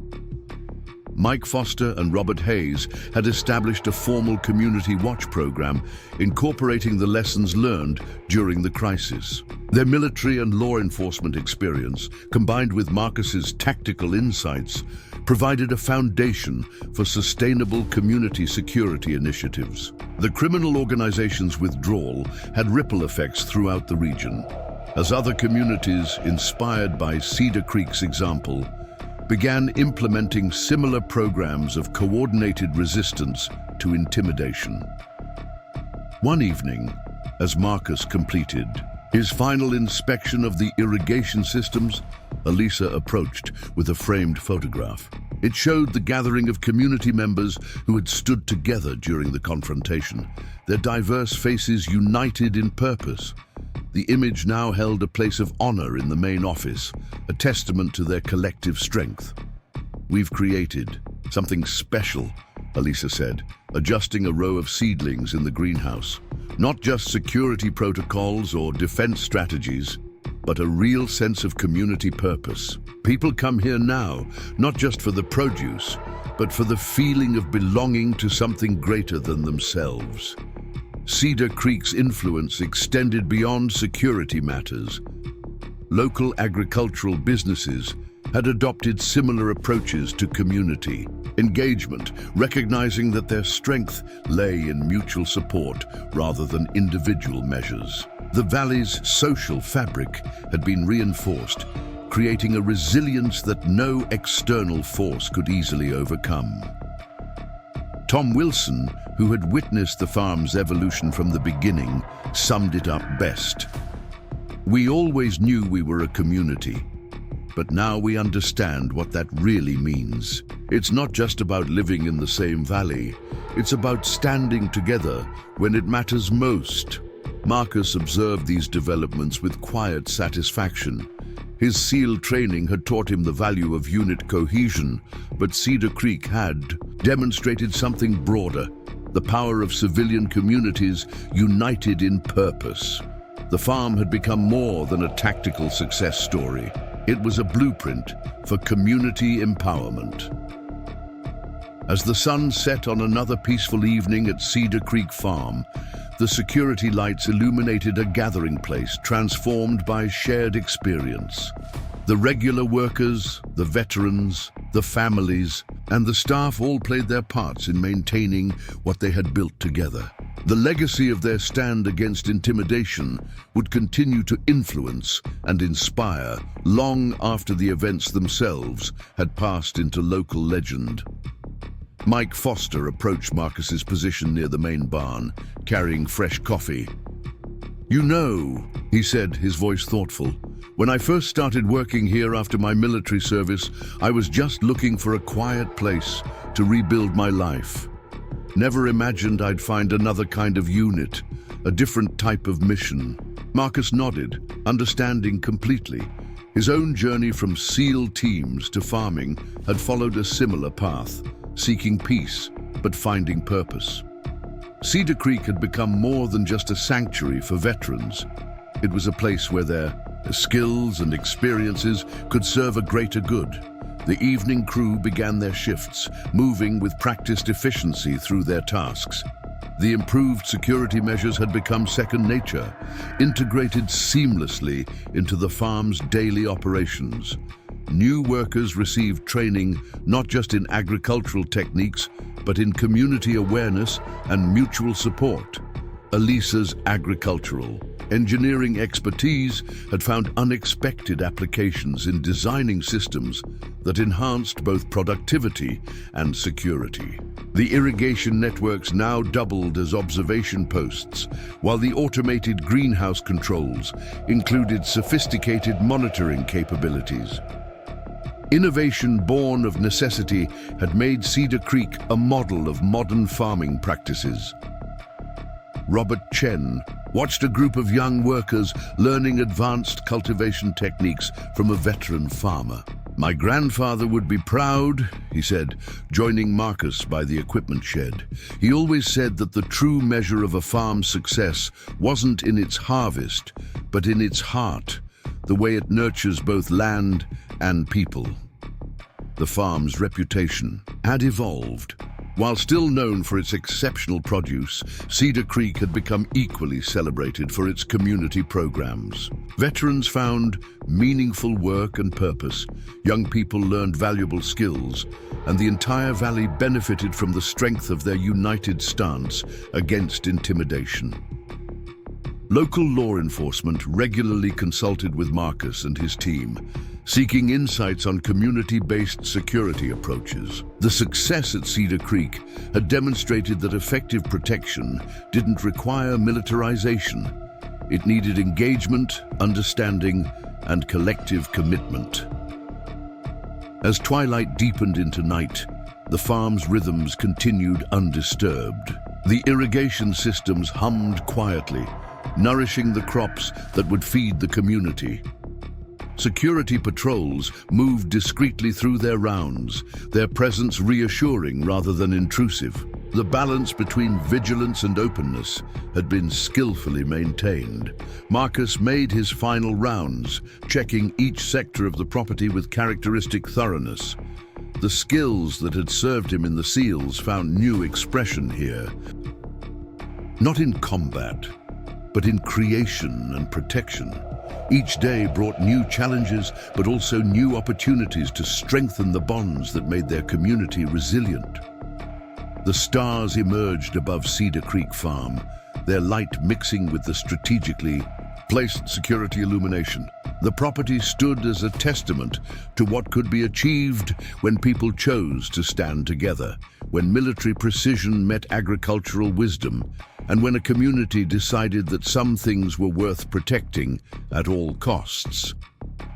Mike Foster and Robert Hayes had established a formal community watch program incorporating the lessons learned during the crisis. Their military and law enforcement experience, combined with Marcus's tactical insights, provided a foundation for sustainable community security initiatives. The criminal organization's withdrawal had ripple effects throughout the region, as other communities, inspired by Cedar Creek's example, began implementing similar programs of coordinated resistance to intimidation. One evening, as Marcus completed his final inspection of the irrigation systems, Alisa approached with a framed photograph. It showed the gathering of community members who had stood together during the confrontation, their diverse faces united in purpose. The image now held a place of honor in the main office, a testament to their collective strength. "We've created something special," Alisa said, adjusting a row of seedlings in the greenhouse. "Not just security protocols or defense strategies, but a real sense of community purpose. People come here now, not just for the produce, but for the feeling of belonging to something greater than themselves." Cedar Creek's influence extended beyond security matters. Local agricultural businesses had adopted similar approaches to community engagement, recognizing that their strength lay in mutual support rather than individual measures. The valley's social fabric had been reinforced, creating a resilience that no external force could easily overcome. Tom Wilson, who had witnessed the farm's evolution from the beginning, summed it up best. "We always knew we were a community, but now we understand what that really means. It's not just about living in the same valley, it's about standing together when it matters most." Marcus observed these developments with quiet satisfaction. His SEAL training had taught him the value of unit cohesion, but Cedar Creek had demonstrated something broader, the power of civilian communities united in purpose. The farm had become more than a tactical success story. It was a blueprint for community empowerment. As the sun set on another peaceful evening at Cedar Creek Farm, the security lights illuminated a gathering place transformed by shared experience. The regular workers, the veterans, the families, and the staff all played their parts in maintaining what they had built together. The legacy of their stand against intimidation would continue to influence and inspire long after the events themselves had passed into local legend. Mike Foster approached Marcus's position near the main barn, carrying fresh coffee. "You know," he said, his voice thoughtful, "when I first started working here after my military service, I was just looking for a quiet place to rebuild my life. Never imagined I'd find another kind of unit, a different type of mission." Marcus nodded, understanding completely. His own journey from SEAL teams to farming had followed a similar path, seeking peace, but finding purpose. Cedar Creek had become more than just a sanctuary for veterans. It was a place where their skills and experiences could serve a greater good. The evening crew began their shifts, moving with practiced efficiency through their tasks. The improved security measures had become second nature, integrated seamlessly into the farm's daily operations. New workers received training not just in agricultural techniques, but in community awareness and mutual support. Alisa's agricultural engineering expertise had found unexpected applications in designing systems that enhanced both productivity and security. The irrigation networks now doubled as observation posts, while the automated greenhouse controls included sophisticated monitoring capabilities. Innovation born of necessity had made Cedar Creek a model of modern farming practices. Robert Chen watched a group of young workers learning advanced cultivation techniques from a veteran farmer. "My grandfather would be proud," he said, joining Marcus by the equipment shed. He always said that the true measure of a farm's success wasn't in its harvest, but in its heart, the way it nurtures both land and people. The farm's reputation had evolved. While still known for its exceptional produce, Cedar Creek had become equally celebrated for its community programs. Veterans found meaningful work and purpose, young people learned valuable skills, and the entire valley benefited from the strength of their united stance against intimidation. Local law enforcement regularly consulted with Marcus and his team, seeking insights on community-based security approaches. The success at Cedar Creek had demonstrated that effective protection didn't require militarization. It needed engagement, understanding, and collective commitment. As twilight deepened into night, the farm's rhythms continued undisturbed. The irrigation systems hummed quietly, nourishing the crops that would feed the community. Security patrols moved discreetly through their rounds, their presence reassuring rather than intrusive. The balance between vigilance and openness had been skillfully maintained. Marcus made his final rounds, checking each sector of the property with characteristic thoroughness. The skills that had served him in the SEALs found new expression here. Not in combat, but in creation and protection. Each day brought new challenges, but also new opportunities to strengthen the bonds that made their community resilient. The stars emerged above Cedar Creek Farm, their light mixing with the strategically placed security illumination. The property stood as a testament to what could be achieved when people chose to stand together, when military precision met agricultural wisdom, and when a community decided that some things were worth protecting at all costs.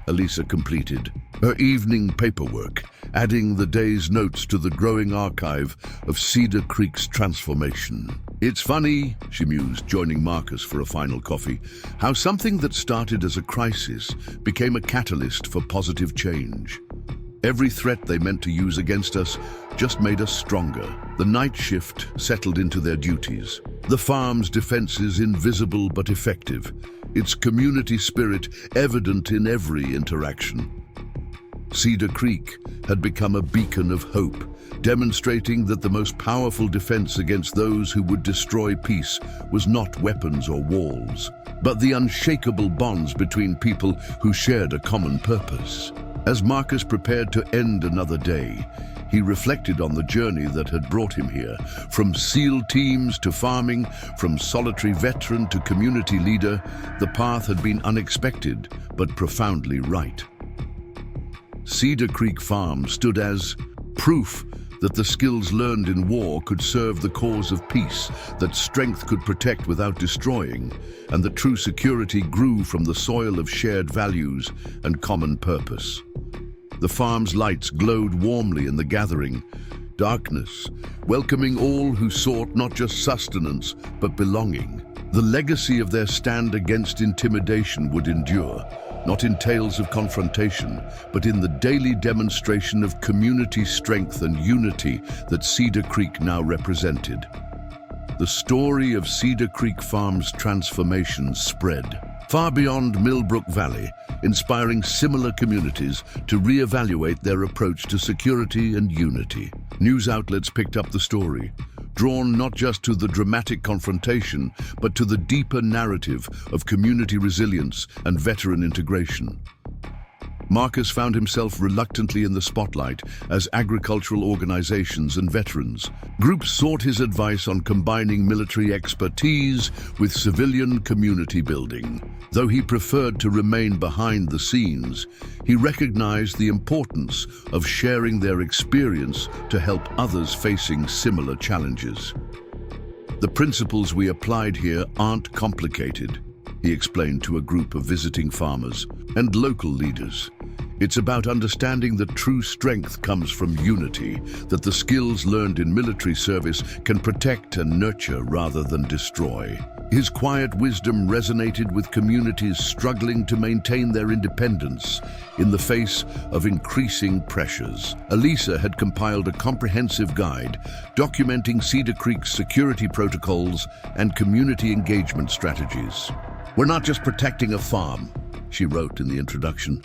Alisa completed her evening paperwork, adding the day's notes to the growing archive of Cedar Creek's transformation. "It's funny," she mused, joining Marcus for a final coffee, "how something that started as a crisis became a catalyst for positive change. Every threat they meant to use against us just made us stronger. The night shift settled into their duties. The farm's defenses invisible but effective, its community spirit evident in every interaction. Cedar Creek had become a beacon of hope, demonstrating that the most powerful defense against those who would destroy peace was not weapons or walls, but the unshakable bonds between people who shared a common purpose. As Marcus prepared to end another day, he reflected on the journey that had brought him here, from SEAL teams to farming, from solitary veteran to community leader. The path had been unexpected, but profoundly right. Cedar Creek Farm stood as proof that the skills learned in war could serve the cause of peace, that strength could protect without destroying, and that true security grew from the soil of shared values and common purpose. The farm's lights glowed warmly in the gathering darkness, welcoming all who sought not just sustenance, but belonging. The legacy of their stand against intimidation would endure, not in tales of confrontation, but in the daily demonstration of community strength and unity that Cedar Creek now represented. The story of Cedar Creek Farm's transformation spread far beyond Millbrook Valley, inspiring similar communities to reevaluate their approach to security and unity. News outlets picked up the story, drawn not just to the dramatic confrontation, but to the deeper narrative of community resilience and veteran integration. Marcus found himself reluctantly in the spotlight as agricultural organizations and veterans groups sought his advice on combining military expertise with civilian community building. Though he preferred to remain behind the scenes, he recognized the importance of sharing their experience to help others facing similar challenges. "The principles we applied here aren't complicated," he explained to a group of visiting farmers and local leaders. "It's about understanding that true strength comes from unity, that the skills learned in military service can protect and nurture rather than destroy." His quiet wisdom resonated with communities struggling to maintain their independence in the face of increasing pressures. Alisa had compiled a comprehensive guide documenting Cedar Creek's security protocols and community engagement strategies. "We're not just protecting a farm," she wrote in the introduction.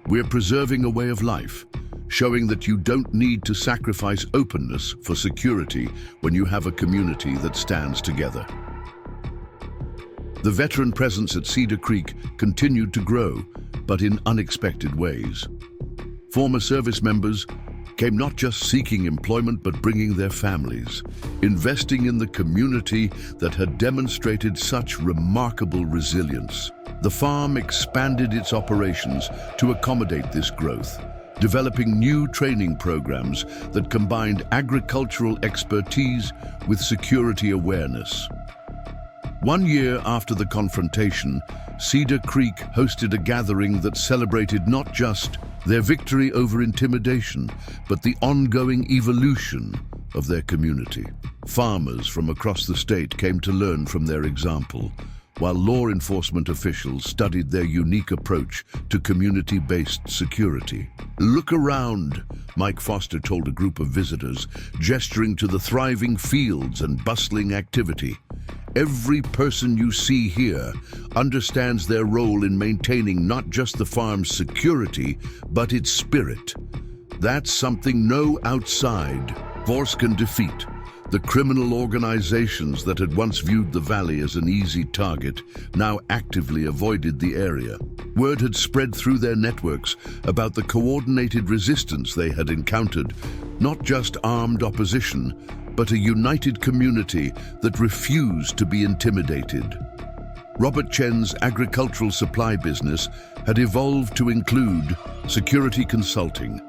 "We're preserving a way of life, showing that you don't need to sacrifice openness for security when you have a community that stands together." The veteran presence at Cedar Creek continued to grow, but in unexpected ways. Former service members came not just seeking employment but bringing their families, investing in the community that had demonstrated such remarkable resilience. The farm expanded its operations to accommodate this growth, developing new training programs that combined agricultural expertise with security awareness. 1 year after the confrontation, Cedar Creek hosted a gathering that celebrated not just their victory over intimidation, but the ongoing evolution of their community. Farmers from across the state came to learn from their example, while law enforcement officials studied their unique approach to community-based security. "Look around," Mike Foster told a group of visitors, gesturing to the thriving fields and bustling activity. "Every person you see here understands their role in maintaining not just the farm's security, but its spirit. That's something no outside force can defeat." The criminal organizations that had once viewed the valley as an easy target now actively avoided the area. Word had spread through their networks about the coordinated resistance they had encountered, not just armed opposition, but a united community that refused to be intimidated. Robert Chen's agricultural supply business had evolved to include security consulting,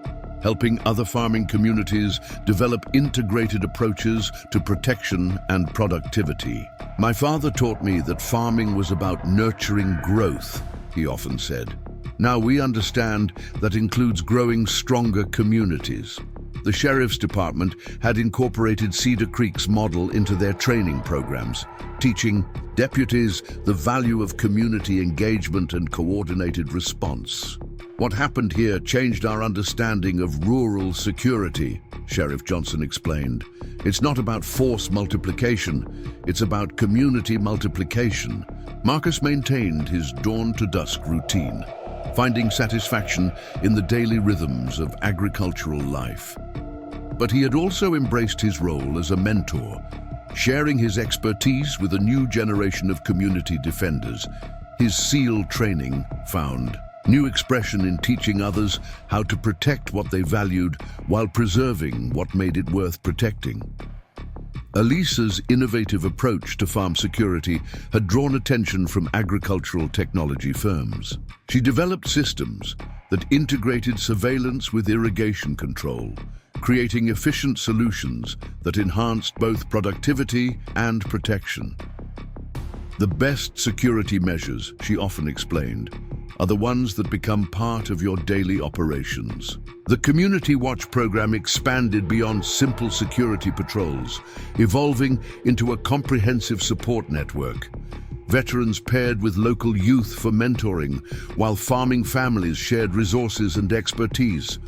helping other farming communities develop integrated approaches to protection and productivity. "My father taught me that farming was about nurturing growth," he often said. "Now we understand that includes growing stronger communities." The Sheriff's Department had incorporated Cedar Creek's model into their training programs, teaching deputies the value of community engagement and coordinated response. What happened here changed our understanding of rural security, Sheriff Johnson explained. It's not about force multiplication, it's about community multiplication. Marcus maintained his dawn-to-dusk routine, finding satisfaction in the daily rhythms of agricultural life. But he had also embraced his role as a mentor, sharing his expertise with a new generation of community defenders. His SEAL training found new expression in teaching others how to protect what they valued while preserving what made it worth protecting. Alisa's innovative approach to farm security had drawn attention from agricultural technology firms. She developed systems that integrated surveillance with irrigation control, creating efficient solutions that enhanced both productivity and protection. The best security measures, she often explained, are the ones that become part of your daily operations. The Community Watch program expanded beyond simple security patrols, evolving into a comprehensive support network. Veterans paired with local youth for mentoring, while farming families shared resources and expertise.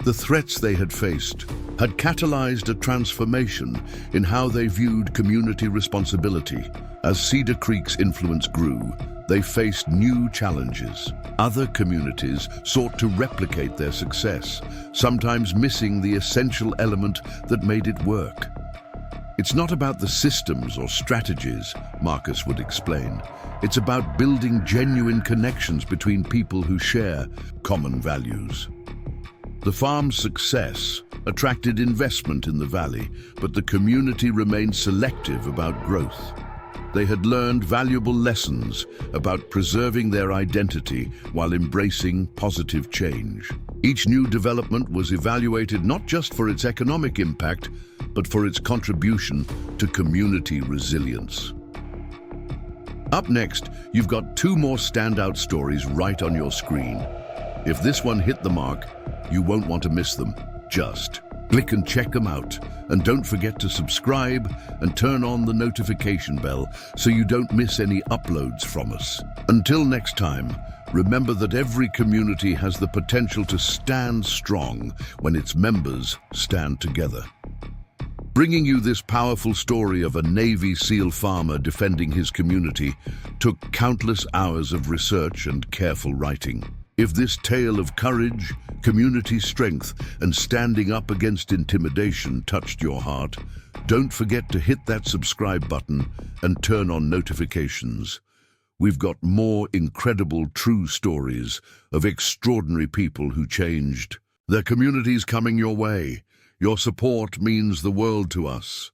The threats they had faced had catalyzed a transformation in how they viewed community responsibility. As Cedar Creek's influence grew, they faced new challenges. Other communities sought to replicate their success, sometimes missing the essential element that made it work. It's not about the systems or strategies, Marcus would explain. It's about building genuine connections between people who share common values. The farm's success attracted investment in the valley, but the community remained selective about growth. They had learned valuable lessons about preserving their identity while embracing positive change. Each new development was evaluated not just for its economic impact, but for its contribution to community resilience. Up next, you've got two more standout stories right on your screen. If this one hit the mark, you won't want to miss them. Just click and check them out. And don't forget to subscribe and turn on the notification bell so you don't miss any uploads from us. Until next time, remember that every community has the potential to stand strong when its members stand together. Bringing you this powerful story of a Navy SEAL farmer defending his community took countless hours of research and careful writing. If this tale of courage, community strength, and standing up against intimidation touched your heart, don't forget to hit that subscribe button and turn on notifications. We've got more incredible true stories of extraordinary people who changed their communities coming your way. Your support means the world to us.